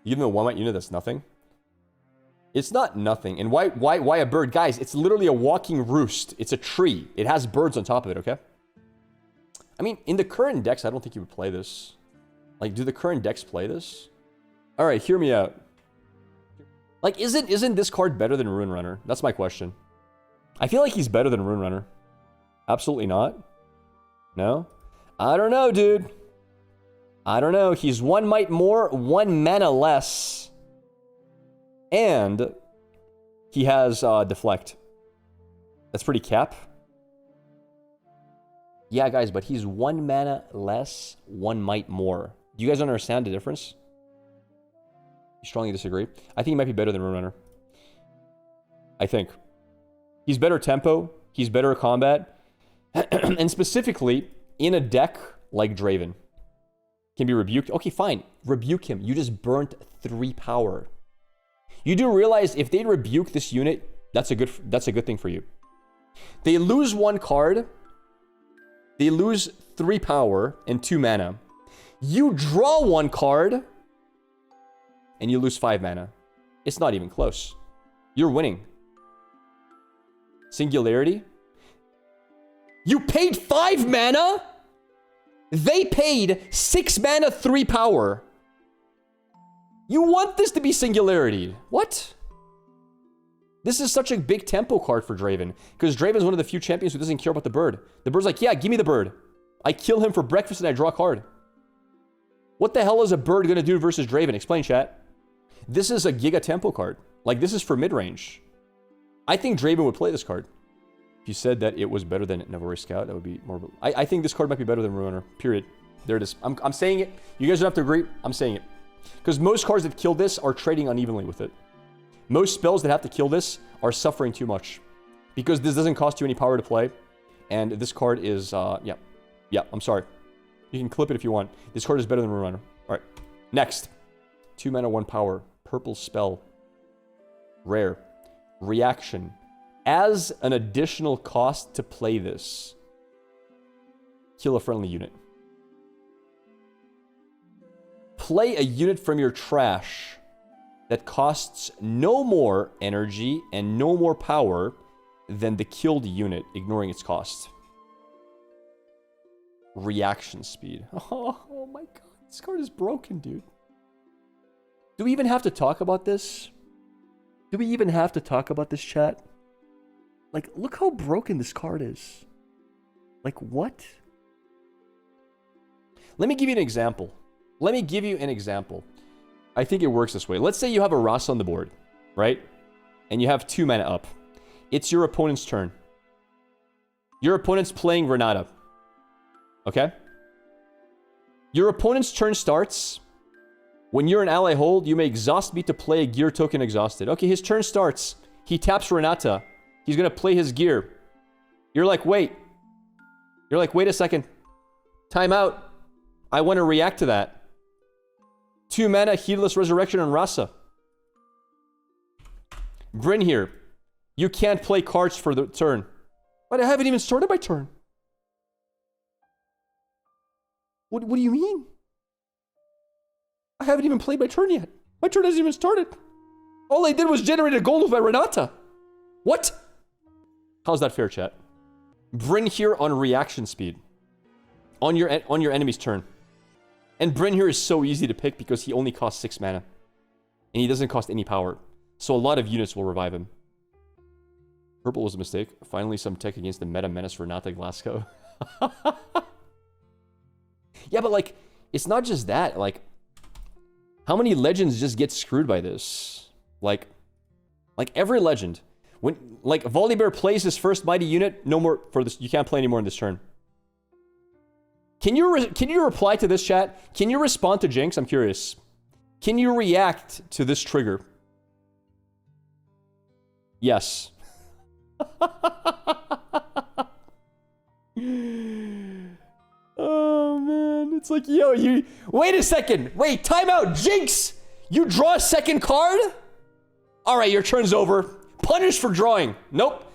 You give them a 1 might unit that's nothing. It's not nothing. And why a bird? Guys, it's literally a walking roost. It's a tree. It has birds on top of it, okay? I mean, in the current decks, I don't think you would play this. Like, do the current decks play this? Alright, hear me out. Like, isn't this card better than Rune Runner? That's my question. I feel like he's better than Rune Runner. Absolutely not. No? I don't know, dude. I don't know. He's 1 might more, 1 mana less. And he has deflect. That's pretty cap. Yeah, guys, but he's 1 mana less, 1 might more. Do you guys understand the difference? You strongly disagree? I think he might be better than Rune Runner. I think. He's better tempo. He's better combat. And specifically, in a deck like Draven. Can be rebuked. Okay, fine. Rebuke him. You just burnt 3 power. You do realize if they rebuke this unit, that's a good thing for you. They lose 1 card. They lose 3 power and 2 mana. You draw 1 card, and you lose 5 mana. It's not even close. You're winning. Singularity. You paid 5 mana? They paid 6 mana, 3 power. You want this to be Singularity. What? This is such a big tempo card for Draven. Because Draven's one of the few champions who doesn't care about the bird. The bird's like, yeah, give me the bird. I kill him for breakfast and I draw a card. What the hell is a bird going to do versus Draven? Explain, chat. This is a giga tempo card. Like, this is for mid-range. I think Draven would play this card. If you said that it was better than Navori Scout, that would be more... I think this card might be better than Ruiner. Period. There it is. I'm saying it. You guys don't have to agree. I'm saying it. Because most cards that kill this are trading unevenly with it. Most spells that have to kill this are suffering too much. Because this doesn't cost you any power to play. And this card is... yeah. Yeah, I'm sorry. You can clip it if you want. This card is better than Ruiner. Alright. Next. 2 mana, 1 power. Purple spell. Rare. Reaction. As an additional cost to play this, kill a friendly unit. Play a unit from your trash that costs no more energy and no more power than the killed unit, ignoring its cost. Reaction speed. Oh my god, this card is broken, dude. Do we even have to talk about this? Do we even have to talk about this, chat? Like, look how broken this card is. Like, what? Let me give you an example. Let me give you an example. I think it works this way. Let's say you have a Ross on the board, right? And you have 2 mana up. It's your opponent's turn. Your opponent's playing Renata. Okay? Your opponent's turn starts. When you're an ally hold, you may exhaust me to play a gear token exhausted. Okay, his turn starts. He taps Renata. He's gonna play his gear. You're like, wait. You're like, wait a second. Time out. I want to react to that. 2 mana, Heedles Resurrection on Rasa. Bryn here. You can't play cards for the turn. But I haven't even started my turn. What do you mean? I haven't even played my turn yet. My turn hasn't even started. All I did was generate a gold with my Renata. What? How's that fair, chat? Bryn here on reaction speed. On your enemy's turn. And Bryn here is so easy to pick because he only costs 6 mana. And he doesn't cost any power. So a lot of units will revive him. Purple was a mistake. Finally some tech against the meta menace Renata Glasgow. Yeah, but like, it's not just that. Like, how many legends just get screwed by this? Like every legend. When, like, Volibear plays his first mighty unit, no more for this. You can't play anymore in this turn. Can you reply to this, chat? Can you respond to Jinx? I'm curious. Can you react to this trigger? Yes. Oh, man. It's like, yo, you... Wait a second. Wait, time out. Jinx! You draw a second card? All right, your turn's over. Punished for drawing. Nope.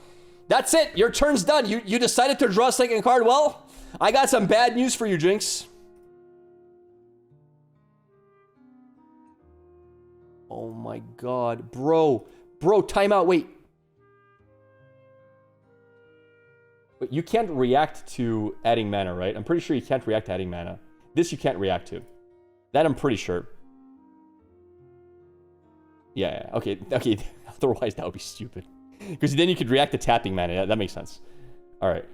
That's it. Your turn's done. You decided to draw a second card. Well, I got some bad news for you, Jinx. Oh my god. Bro, time out. Wait, you can't react to adding mana, right? I'm pretty sure you can't react to adding mana. This you can't react to. That I'm pretty sure. Yeah, okay. Otherwise, that would be stupid. Because then you could react to tapping mana. Yeah, that makes sense. Alright.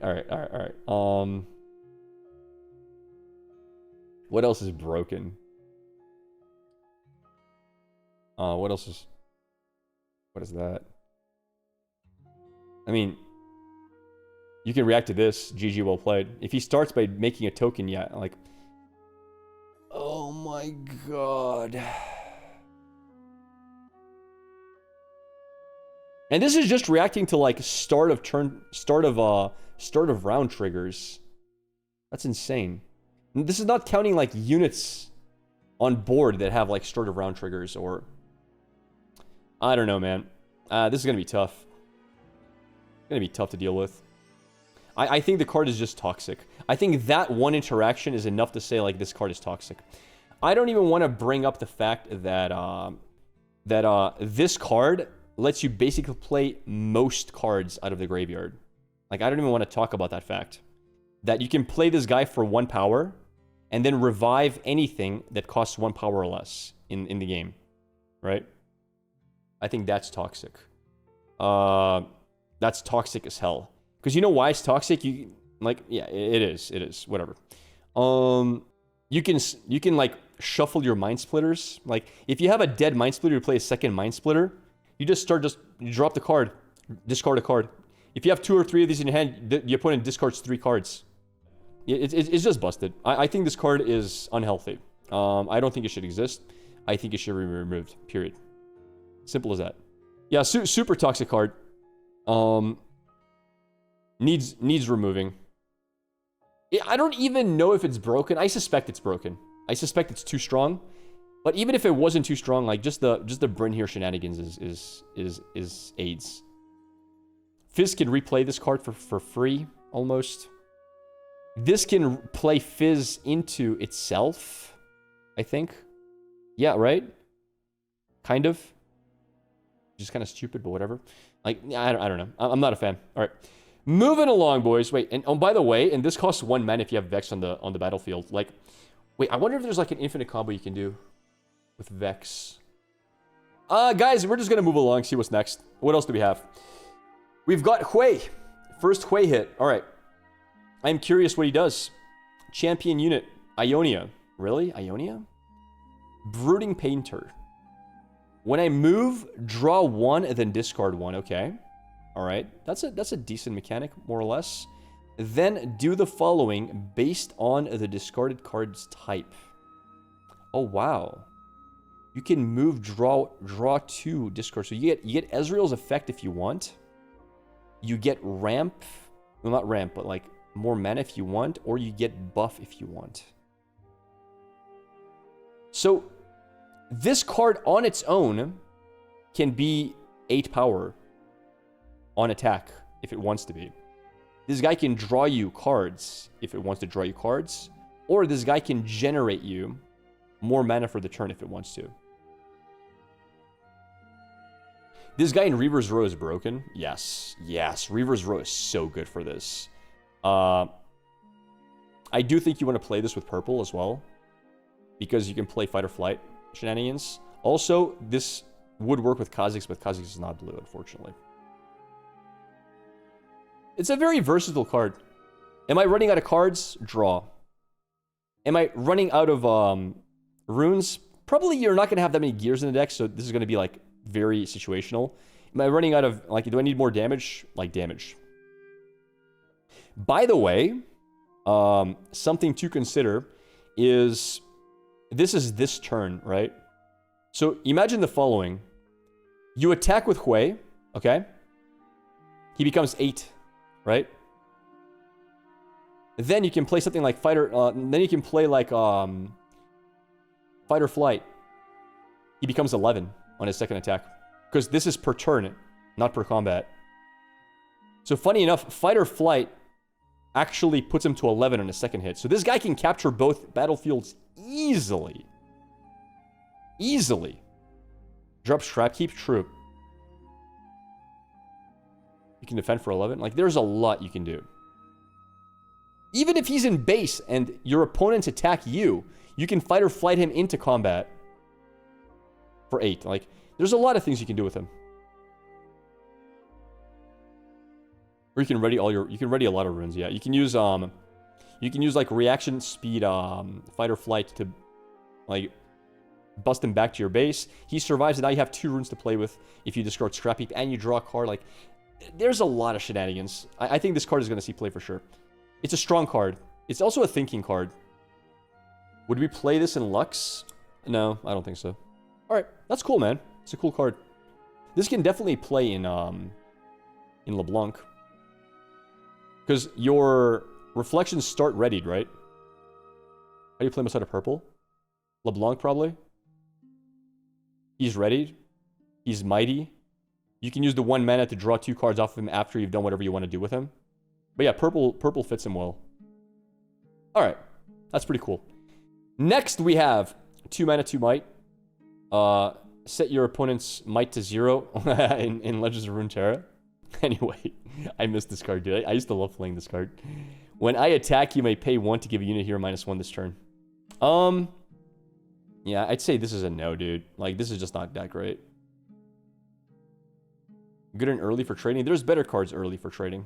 What else is broken? What is that? I mean, you can react to this. GG, well played. If he starts by making a token, yeah, like... Oh my god. And this is just reacting to like start of round triggers. That's insane. And this is not counting like units on board that have like start of round triggers or... I don't know, man. This is gonna be tough. It's gonna be tough to deal with. I think the card is just toxic. I think that one interaction is enough to say like this card is toxic. I don't even want to bring up the fact that this card lets you basically play most cards out of the graveyard. Like, I don't even want to talk about that fact. That you can play this guy for 1 power, and then revive anything that costs 1 power or less in the game. Right? I think that's toxic. That's toxic as hell. Because you know why it's toxic? Yeah, it is. Whatever. You can like shuffle your Mind Splitters. Like, if you have a dead Mind Splitter, you play a second Mind Splitter. You you drop the card, discard a card. If you have 2 or 3 of these in your hand, the opponent discards 3 cards. It's just busted. I think this card is unhealthy. I don't think it should exist. I think it should be removed. Period. Simple as that. Yeah, super toxic card. Needs removing. I don't even know if it's broken. I suspect it's broken. I suspect it's too strong. But even if it wasn't too strong, like just the Bryn here shenanigans is AIDS. Fizz can replay this card for free, almost. This can play Fizz into itself, I think. Yeah, right? Kind of. Just kind of stupid, but whatever. Like, I don't know. I'm not a fan. All right. Moving along, boys. Wait, and oh, by the way, and this costs 1 mana if you have Vex on the battlefield. Like, wait, I wonder if there's like an infinite combo you can do with Vex. Guys, we're just gonna move along, see what's next. What else do we have? We've got Hwei. First Hwei hit. All right. I'm curious what he does. Champion unit. Ionia. Really? Ionia? Brooding Painter. When I move, draw 1 and then discard 1. Okay. All right. That's a decent mechanic, more or less. Then do the following based on the discarded card's type. Oh, wow. You can move draw 2 discard. So you get Ezreal's effect if you want. You get ramp. Well, not ramp, but like more mana if you want. Or you get buff if you want. So this card on its own can be 8 power on attack if it wants to be. This guy can draw you cards if it wants to draw you cards. Or this guy can generate you more mana for the turn if it wants to. This guy in Reaver's Row is broken. Yes. Yes. Reaver's Row is so good for this. I do think you want to play this with purple as well. Because you can play fight or flight shenanigans. Also, this would work with kha'zix, but kha'zix is not blue, unfortunately. It's a very versatile card. Am I running out of cards? Draw. Am I running out of runes? Probably you're not going to have that many gears in the deck, so this is going to be like very situational. Am I running out of, like, do I need more damage? Like, damage. By the way, something to consider is, this is this turn, right? So imagine the following. You attack with Hwei, okay? He becomes 8, right? Then you can play something like fighter, then you can play like fight or flight. He becomes 11 on his second attack. Because this is per turn, not per combat. So funny enough, fight or flight actually puts him to 11 on his second hit. So this guy can capture both battlefields easily. Easily. Drop Trap Keep, true. You can defend for 11. Like, there's a lot you can do. Even if he's in base and your opponents attack you, you can fight or flight him into combat for 8. Like, there's a lot of things you can do with him. Or you can ready all your, you can ready a lot of runes, yeah. You can use like reaction speed fight or flight to like bust him back to your base. He survives and now you have 2 runes to play with if you discard Scrap Heap and you draw a card. Like, there's a lot of shenanigans. I think this card is going to see play for sure. It's a strong card. It's also a thinking card. Would we play this in Lux? No, I don't think so. Alright, that's cool, man. It's a cool card. This can definitely play in LeBlanc. Because your reflections start readied, right? How do you play him outside of purple? LeBlanc, probably. He's readied. He's mighty. You can use the 1 mana to draw 2 cards off of him after you've done whatever you want to do with him. But yeah, purple fits him well. Alright. That's pretty cool. Next, we have 2 mana, 2 might. Set your opponent's might to 0 in Legends of Runeterra. Anyway, I missed this card, dude. I used to love playing this card. When I attack, you may pay 1 to give a unit hero -1 this turn. Yeah, I'd say this is a no, dude. Like, this is just not that great. Good and early for trading. There's better cards early for trading.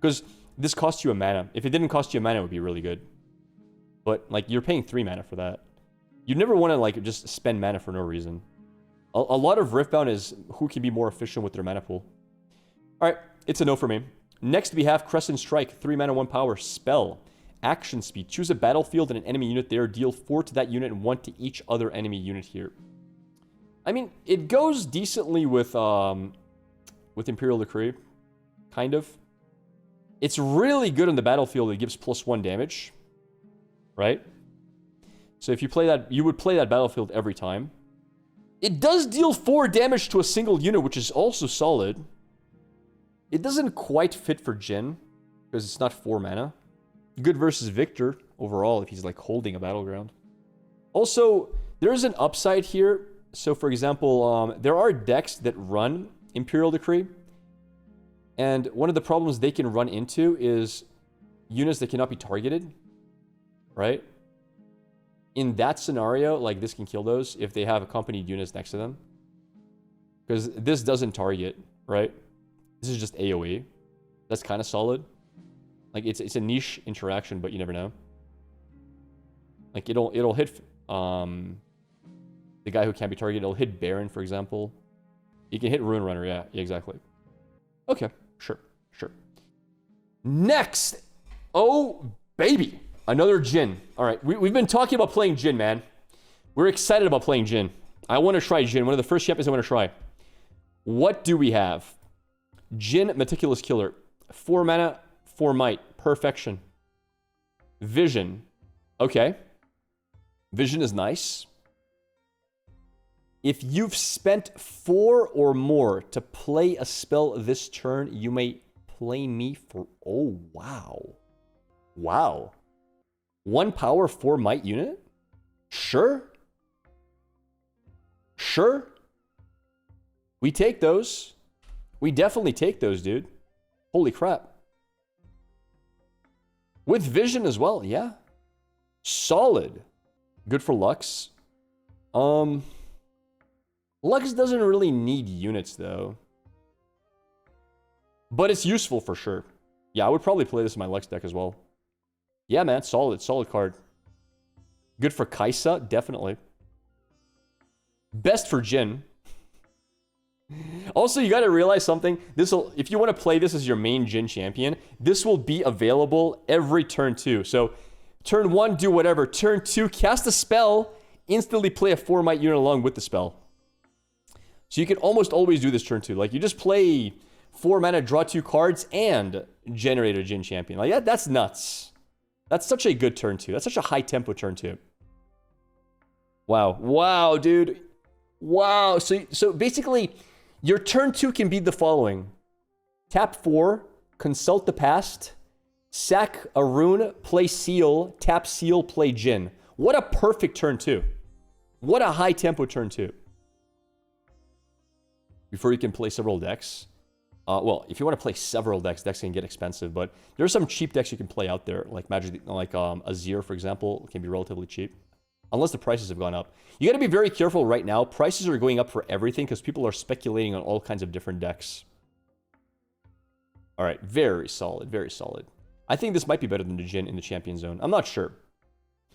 Because this costs you a mana. If it didn't cost you a mana, it would be really good. But, like, you're paying 3 mana for that. You never want to, like, just spend mana for no reason. A lot of Riftbound is who can be more efficient with their mana pool. Alright, it's a no for me. Next, we have Crescent Strike. 3 mana, 1 power. Spell. Action speed. Choose a battlefield and an enemy unit there. Deal 4 to that unit and 1 to each other enemy unit here. I mean, it goes decently with Imperial Decree. Kind of. It's really good on the battlefield. It gives +1 damage. Right? So if you play that, you would play that battlefield every time. It does deal 4 damage to a single unit, which is also solid. It doesn't quite fit for Jhin, because it's not 4 mana. Good versus Victor, overall, if he's, like, holding a battleground. Also, there is an upside here. So, for example, there are decks that run Imperial Decree. And one of the problems they can run into is units that cannot be targeted. Right? In that scenario, like, this can kill those if they have accompanied units next to them. Because this doesn't target, right? This is just AoE. That's kind of solid. Like, it's a niche interaction, but you never know. Like, it'll hit the guy who can't be targeted. It'll hit Baron, for example. You can hit Rune Runner, yeah, exactly. Okay, sure. Next. Oh, baby. Another Jhin. All right. We've been talking about playing Jhin, man. We're excited about playing Jhin. I want to try Jhin. One of the first champions I want to try. What do we have? Jhin, Meticulous Killer. 4 mana, 4 might. Perfection. Vision. Okay. Vision is nice. If you've spent 4 or more to play a spell this turn, you may play me for... Oh, wow. Wow. 1 power, 4 might unit? Sure. Sure. We take those. We definitely take those, dude. Holy crap. With vision as well, yeah. Solid. Good for Lux. Lux doesn't really need units, though. But it's useful for sure. Yeah, I would probably play this in my Lux deck as well. Yeah, man, solid. Solid card. Good for Kaisa, definitely. Best for Jhin. Also, you gotta realize something. If you want to play this as your main Jhin champion, this will be available every turn 2. So, turn 1, do whatever. Turn 2, cast a spell, instantly play a 4 might unit along with the spell. So you can almost always do this turn 2. Like, you just play 4 mana, draw 2 cards, and generate a Jhin champion. Like, that's nuts. That's such a good turn 2. That's such a high tempo turn 2. Wow. Wow, dude. Wow. So basically, your turn 2 can be the following. Tap 4, consult the past, sack a rune, play seal, tap seal, play Jhin. What a perfect turn 2. What a high tempo turn 2. Before you can play several decks. Well, if you want to play several decks can get expensive, but there are some cheap decks you can play out there, like Azir, for example, can be relatively cheap. Unless the prices have gone up. You got to be very careful right now. Prices are going up for everything because people are speculating on all kinds of different decks. All right, very solid, very solid. I think this might be better than the Jhin in the champion zone. I'm not sure.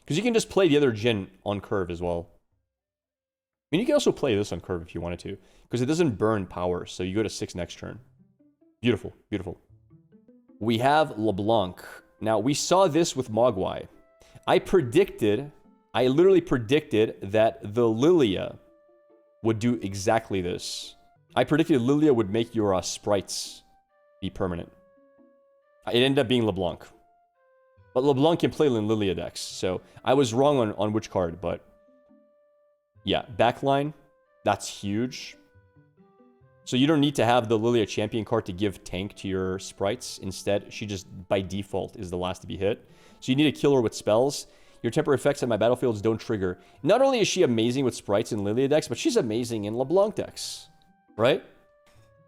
Because you can just play the other Jhin on curve as well. I mean, you can also play this on curve if you wanted to. Because it doesn't burn power, so you go to 6 next turn. Beautiful, beautiful. We have LeBlanc. Now, we saw this with Mogwai. I literally predicted that the Lilia would do exactly this. I predicted Lilia would make your sprites be permanent. It ended up being LeBlanc. But LeBlanc can play in Lilia decks, so I was wrong on which card, but... Yeah, backline, that's huge. So you don't need to have the Lilia champion card to give tank to your sprites. Instead, she just, by default, is the last to be hit. So you need to kill her with spells. Your temporary effects on my battlefields don't trigger. Not only is she amazing with sprites in Lilia decks, but she's amazing in LeBlanc decks. Right?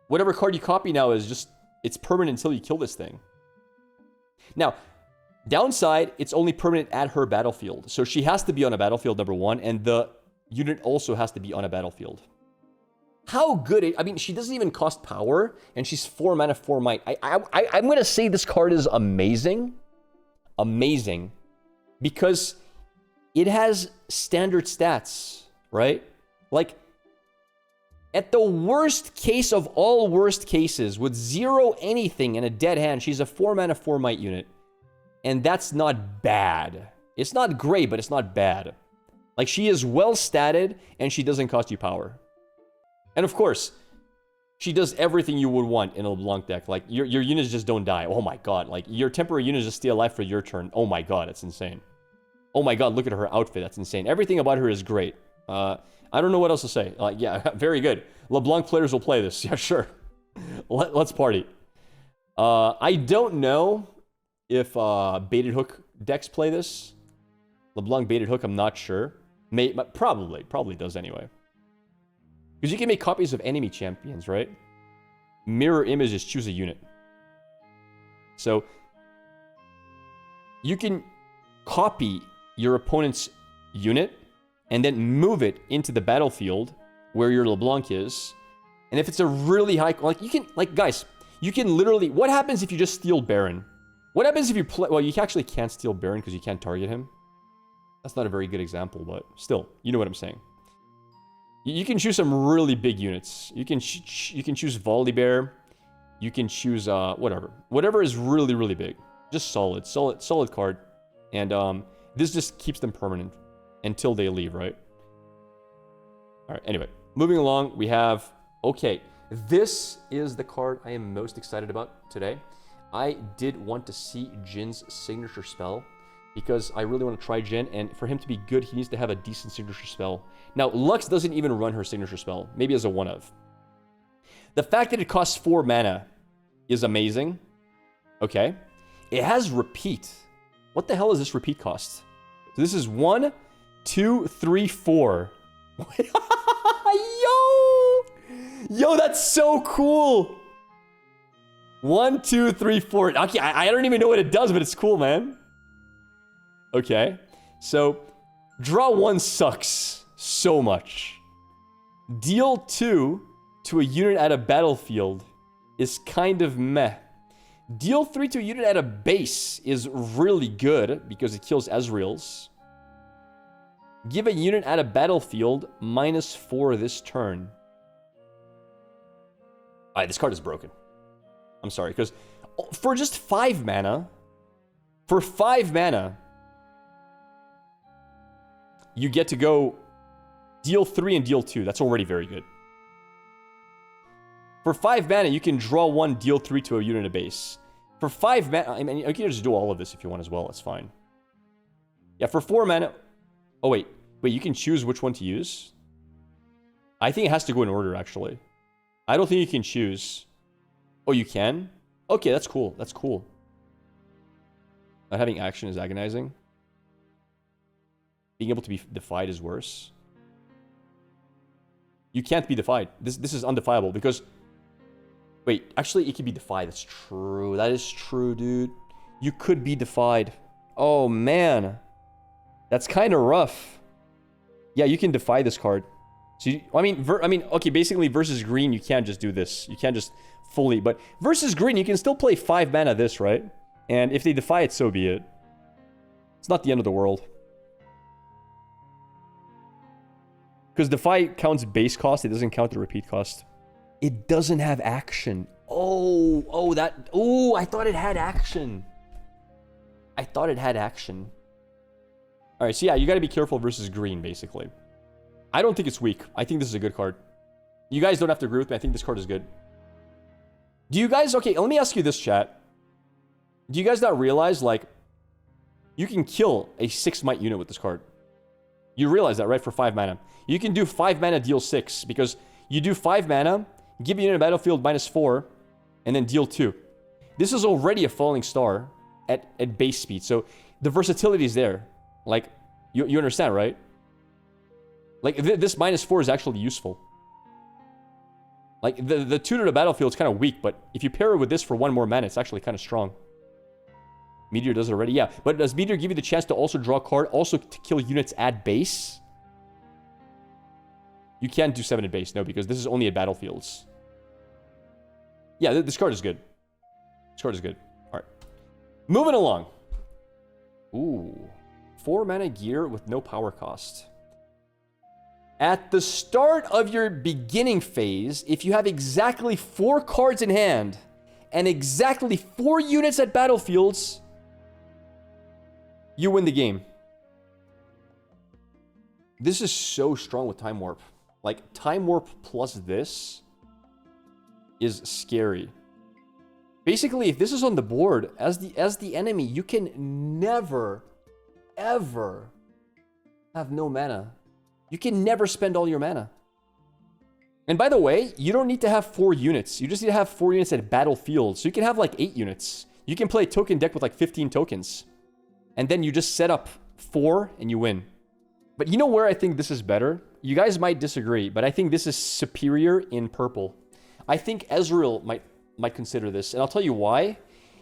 Whatever card you copy now is just... It's permanent until you kill this thing. Now, downside, it's only permanent at her battlefield. So she has to be on a battlefield, number 1, and the unit also has to be on a battlefield. How good... I mean, she doesn't even cost power, and she's 4 mana, 4 might. I'm going to say this card is amazing. Amazing. Because it has standard stats, right? Like, at the worst case of all worst cases, with 0 anything and a dead hand, she's a 4 mana, 4 might unit. And that's not bad. It's not great, but it's not bad. Like, she is well statted, and she doesn't cost you power. And of course, she does everything you would want in a LeBlanc deck. Like, your units just don't die. Oh my god. Like, your temporary units just stay alive for your turn. Oh my god, it's insane. Oh my god, look at her outfit. That's insane. Everything about her is great. I don't know what else to say. Yeah, very good. LeBlanc players will play this. Yeah, sure. Let's party. I don't know if Baited Hook decks play this. LeBlanc Baited Hook, I'm not sure. Probably does anyway. Because you can make copies of enemy champions, right? Mirror images, choose a unit. So, you can copy your opponent's unit and then move it into the battlefield where your LeBlanc is. And if it's a really high... Like, you can... Like, guys, you can literally... What happens if you just steal Baron? What happens if you play... Well, you actually can't steal Baron because you can't target him. That's not a very good example, but still, you know what I'm saying. You can choose some really big units. You can choose Volibear. You can choose whatever. Whatever is really, really big. Just solid card. And this just keeps them permanent until they leave, right? All right, anyway. Moving along, we have... Okay, this is the card I am most excited about today. I did want to see Jhin's signature spell because I really want to try Jhin, and for him to be good, he needs to have a decent signature spell. Now, Lux doesn't even run her signature spell, maybe as a one-of. The fact that it costs 4 mana is amazing. Okay. It has repeat. What the hell is this repeat cost? So this is 1, 2, 3, 4. Yo, that's so cool. 1, 2, 3, 4. Okay, I don't even know what it does, but it's cool, man. Okay. So, draw 1 sucks so much. Deal 2 to a unit at a battlefield is kind of meh. Deal 3 to a unit at a base is really good because it kills Ezreals. Give a unit at a battlefield -4 this turn. Alright, this card is broken. I'm sorry, because for just 5 mana, you get to go deal 3 and deal 2. That's already very good. For 5 mana, you can draw 1, deal 3 to a unit at base. For 5 mana, I mean, you can just do all of this if you want as well. It's fine. Yeah, for 4 mana... Oh, wait, you can choose which one to use? I think it has to go in order, actually. I don't think you can choose. Oh, you can? Okay, that's cool. That's cool. Not having action is agonizing. Being able to be defied is worse. You can't be defied. This is undefiable because... Wait, actually, it can be defied. That's true. That is true, dude. You could be defied. Oh, man. That's kind of rough. Yeah, you can defy this card. So, I mean, okay, basically versus green, you can't just do this. You can't just fully, but versus green, you can still play 5 mana this, right? And if they defy it, so be it. It's not the end of the world. Because defy counts base cost, it doesn't count the repeat cost. It doesn't have action. Oh, I thought it had action. Alright, so yeah, you gotta be careful versus green, basically. I don't think it's weak. I think this is a good card. You guys don't have to agree with me. I think this card is good. Do you guys... Okay, let me ask you this, chat. Do you guys not realize, like, you can kill a 6 Smite unit with this card? You realize that, right? For 5 mana. You can do 5 mana, deal 6, because you do 5 mana, give a unit a battlefield -4, and then deal 2. This is already a falling star at base speed, so the versatility is there. Like, you understand, right? Like, this -4 is actually useful. Like, the 2 to the battlefield is kind of weak, but if you pair it with this for 1 more mana, it's actually kind of strong. Meteor does it already, yeah. But does Meteor give you the chance to also draw a card, also to kill units at base? You can't do 7 at base, no, because this is only at battlefields. Yeah, this card is good. This card is good. Alright. Moving along. Ooh. 4 mana gear with no power cost. At the start of your beginning phase, if you have exactly 4 cards in hand and exactly 4 units at battlefields, you win the game. This is so strong with Time Warp. Like, Time Warp plus this is scary. Basically, if this is on the board, as the enemy, you can never, ever have no mana. You can never spend all your mana. And by the way, you don't need to have 4 units. You just need to have 4 units at battlefield. So you can have like 8 units. You can play a token deck with like 15 tokens. And then you just set up 4 and you win. But you know where I think this is better? You guys might disagree, but I think this is superior in purple. I think Ezreal might consider this, and I'll tell you why.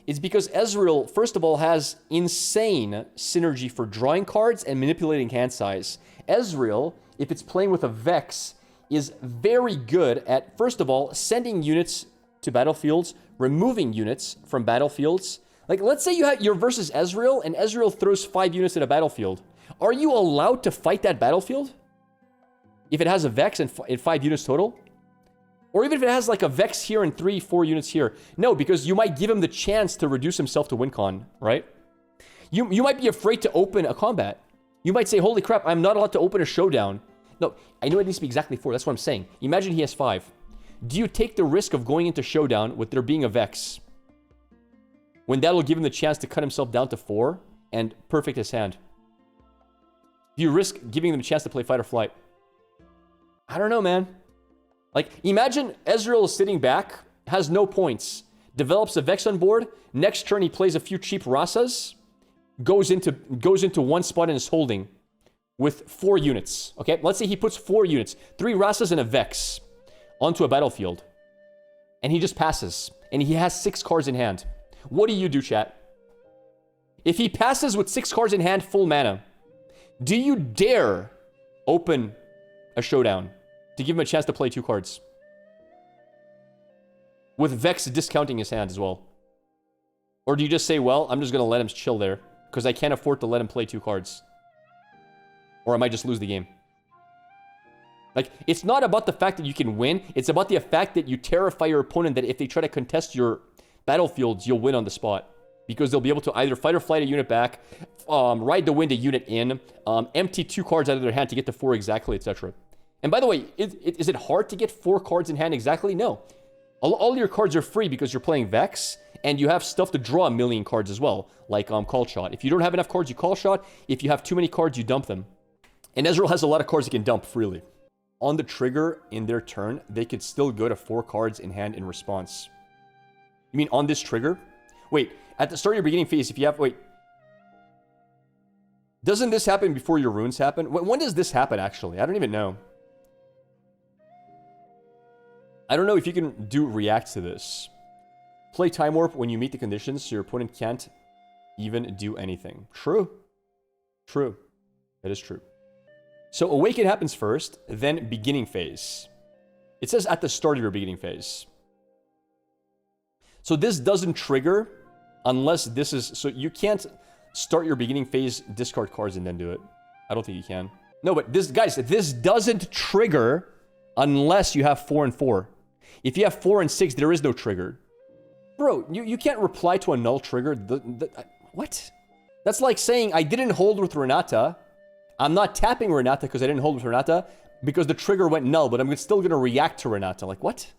It's because Ezreal, first of all, has insane synergy for drawing cards and manipulating hand size. Ezreal, if it's playing with a Vex, is very good at, first of all, sending units to battlefields, removing units from battlefields. Like, let's say you're versus Ezreal, and Ezreal throws 5 units at a battlefield. Are you allowed to fight that battlefield? If it has a Vex and 5 units total? Or even if it has like a Vex here and 3-4 units here. No, because you might give him the chance to reduce himself to win con, right? You might be afraid to open a combat. You might say, holy crap, I'm not allowed to open a showdown. No, I know it needs to be exactly 4. That's what I'm saying. Imagine he has 5. Do you take the risk of going into showdown with there being a Vex, when that'll give him the chance to cut himself down to 4 and perfect his hand? Do you risk giving them a chance to play fight or flight? I don't know, man. Like, imagine Ezreal is sitting back, has no points, develops a Vex on board, next turn he plays a few cheap Rasas, goes into one spot and is holding with 4 units. Okay, let's say he puts 4 units, 3 Rasas and a Vex onto a battlefield, and he just passes, and he has 6 cards in hand. What do you do, chat? If he passes with 6 cards in hand, full mana, do you dare open a showdown to give him a chance to play 2 cards? With Vex discounting his hand as well. Or do you just say, well, I'm just going to let him chill there, because I can't afford to let him play 2 cards. Or I might just lose the game. Like, it's not about the fact that you can win, it's about the fact that you terrify your opponent that if they try to contest your battlefields, you'll win on the spot. Because they'll be able to either fight or flight a unit back, ride the wind a unit in, empty 2 cards out of their hand to get to 4 exactly, etc. And by the way, is it hard to get 4 cards in hand exactly? No. All your cards are free because you're playing Vex, and you have stuff to draw a million cards as well, like Call Shot. If you don't have enough cards, you Call Shot. If you have too many cards, you dump them. And Ezreal has a lot of cards he can dump freely. On the trigger, in their turn, they could still go to 4 cards in hand in response. You mean on this trigger? Wait, at the start of your beginning phase, if you have... Wait. Doesn't this happen before your runes happen? When does this happen, actually? I don't even know. I don't know if you can do react to this. Play Time Warp when you meet the conditions so your opponent can't even do anything. True. True. That is true. So Awaken happens first, then beginning phase. It says at the start of your beginning phase. So this doesn't trigger unless this is... So you can't start your beginning phase, discard cards, and then do it. I don't think you can. No, but this, guys, this doesn't trigger unless you have 4 and 4. If you have 4 and 6, there is no trigger. Bro, you can't reply to a null trigger. What? That's like saying, I didn't hold with Renata. I'm not tapping Renata because I didn't hold with Renata because the trigger went null, but I'm still going to react to Renata. Like, what?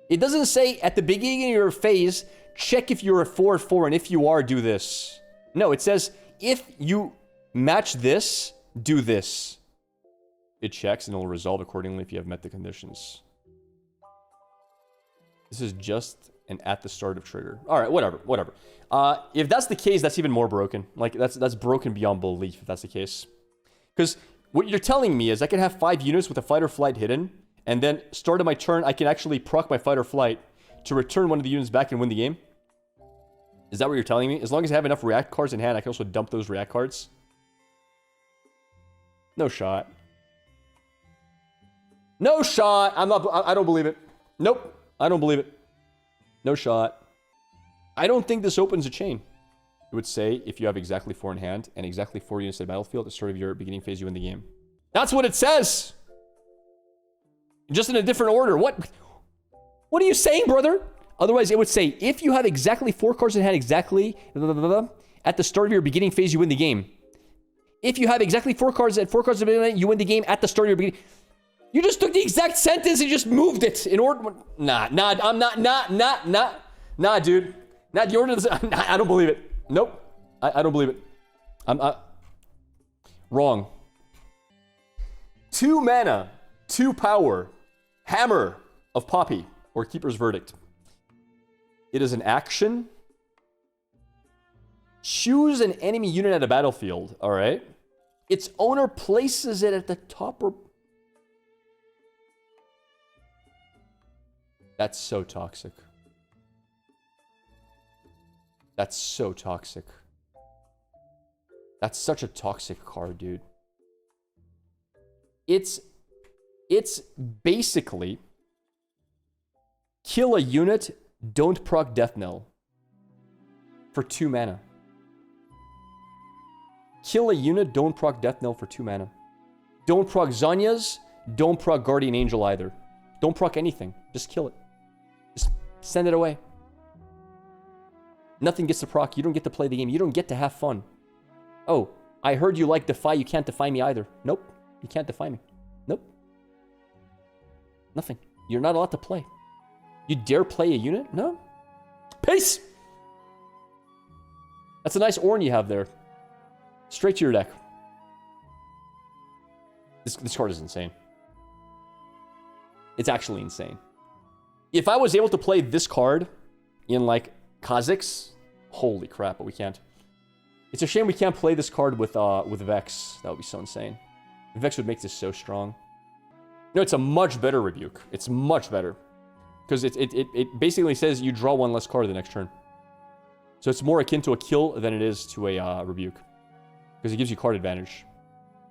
It doesn't say at the beginning of your phase, check if you're a 4-4, and if you are, do this. No, it says, if you match this, do this. It checks and it'll resolve accordingly if you have met the conditions. This is just an at the start of trigger. All right, whatever. If that's the case, that's even more broken. Like, that's broken beyond belief if that's the case. Because what you're telling me is I can have 5 units with a fight or flight hidden, and then start of my turn, I can actually proc my fight or flight to return one of the units back and win the game? Is that what you're telling me? As long as I have enough react cards in hand, I can also dump those react cards? No shot. No shot! I don't believe it. Nope. I don't believe it. No shot. I don't think this opens a chain. It would say, if you have exactly 4 in hand, and exactly 4 units at the battlefield, at the start of your beginning phase, you win the game. That's what it says! Just in a different order. What are you saying, brother? Otherwise, it would say, if you have exactly 4 cards in hand, exactly, at the start of your beginning phase, you win the game. If you have exactly 4 cards at 4 cards in hand, you win the game at the start of your beginning... You just took the exact sentence and just moved it in order... Nah, I'm not, nah, dude. Nah, the order... I don't believe it. Nope. I don't believe it. I'm wrong. 2 mana, 2 power, Hammer of Poppy, or Keeper's Verdict. It is an action. Choose an enemy unit at a battlefield, alright? Its owner places it at the top or... That's so toxic. That's so toxic. That's such a toxic card, dude. It's basically kill a unit, don't proc Death Knell for 2 mana. Kill a unit, don't proc Death Knell for 2 mana. Don't proc Zhonya's, Don't proc Guardian Angel either. Don't proc anything. Just kill it. Just send it away. Nothing gets to proc. You don't get to play the game. You don't get to have fun. Oh, I heard you like Defy. You can't defy me either. Nope. You can't defy me. Nope. Nothing. You're not allowed to play. You dare play a unit? No. Peace! That's a nice Ornn you have there. Straight to your deck. This card is insane. It's actually insane. If I was able to play this card in, like, kha'zix, holy crap, but we can't. It's a shame we can't play this card with Vex. That would be so insane. Vex would make this so strong. No, it's a much better Rebuke. It's much better. Because it basically says you draw one less card the next turn. So it's more akin to a kill than it is to a Rebuke. Because it gives you card advantage.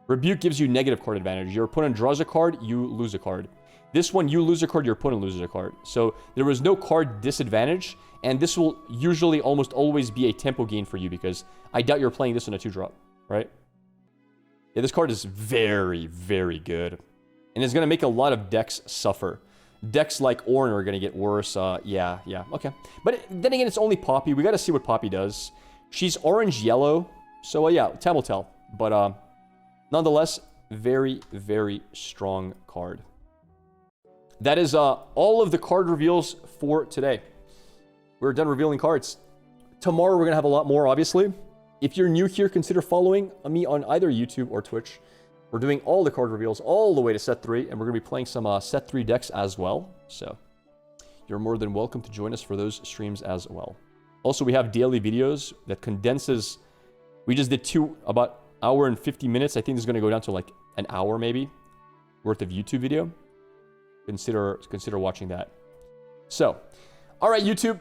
Rebuke gives you negative card advantage. Your opponent draws a card, you lose a card. This one, you lose a card, your opponent loses a card. So there was no card disadvantage, and this will usually almost always be a tempo gain for you, because I doubt you're playing this on a 2-drop, right? Yeah, this card is very, very good. And it's going to make a lot of decks suffer. Decks like Ornn are going to get worse. Yeah, okay. But then again, it's only Poppy. We got to see what Poppy does. She's orange-yellow, so yeah, time will tell. But nonetheless, very, very strong card. That is all of the card reveals for today. We're done revealing cards. Tomorrow we're going to have a lot more, obviously. If you're new here, consider following me on either YouTube or Twitch. We're doing all the card reveals all the way to set 3, and we're going to be playing some set 3 decks as well. So you're more than welcome to join us for those streams as well. Also, we have daily videos that condenses... We just did 2, about hour and 50 minutes. I think this is going to go down to like an hour maybe worth of YouTube video. Consider watching that. So, all right, YouTube,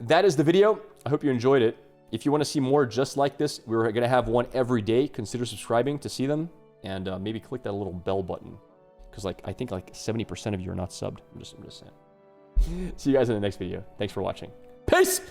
that is the video. I hope you enjoyed it. If you want to see more just like this, we're going to have one every day. Consider subscribing to see them, and maybe click that little bell button, because I think 70% of you are not subbed. I'm just saying. See you guys in the next video. Thanks for watching. Peace.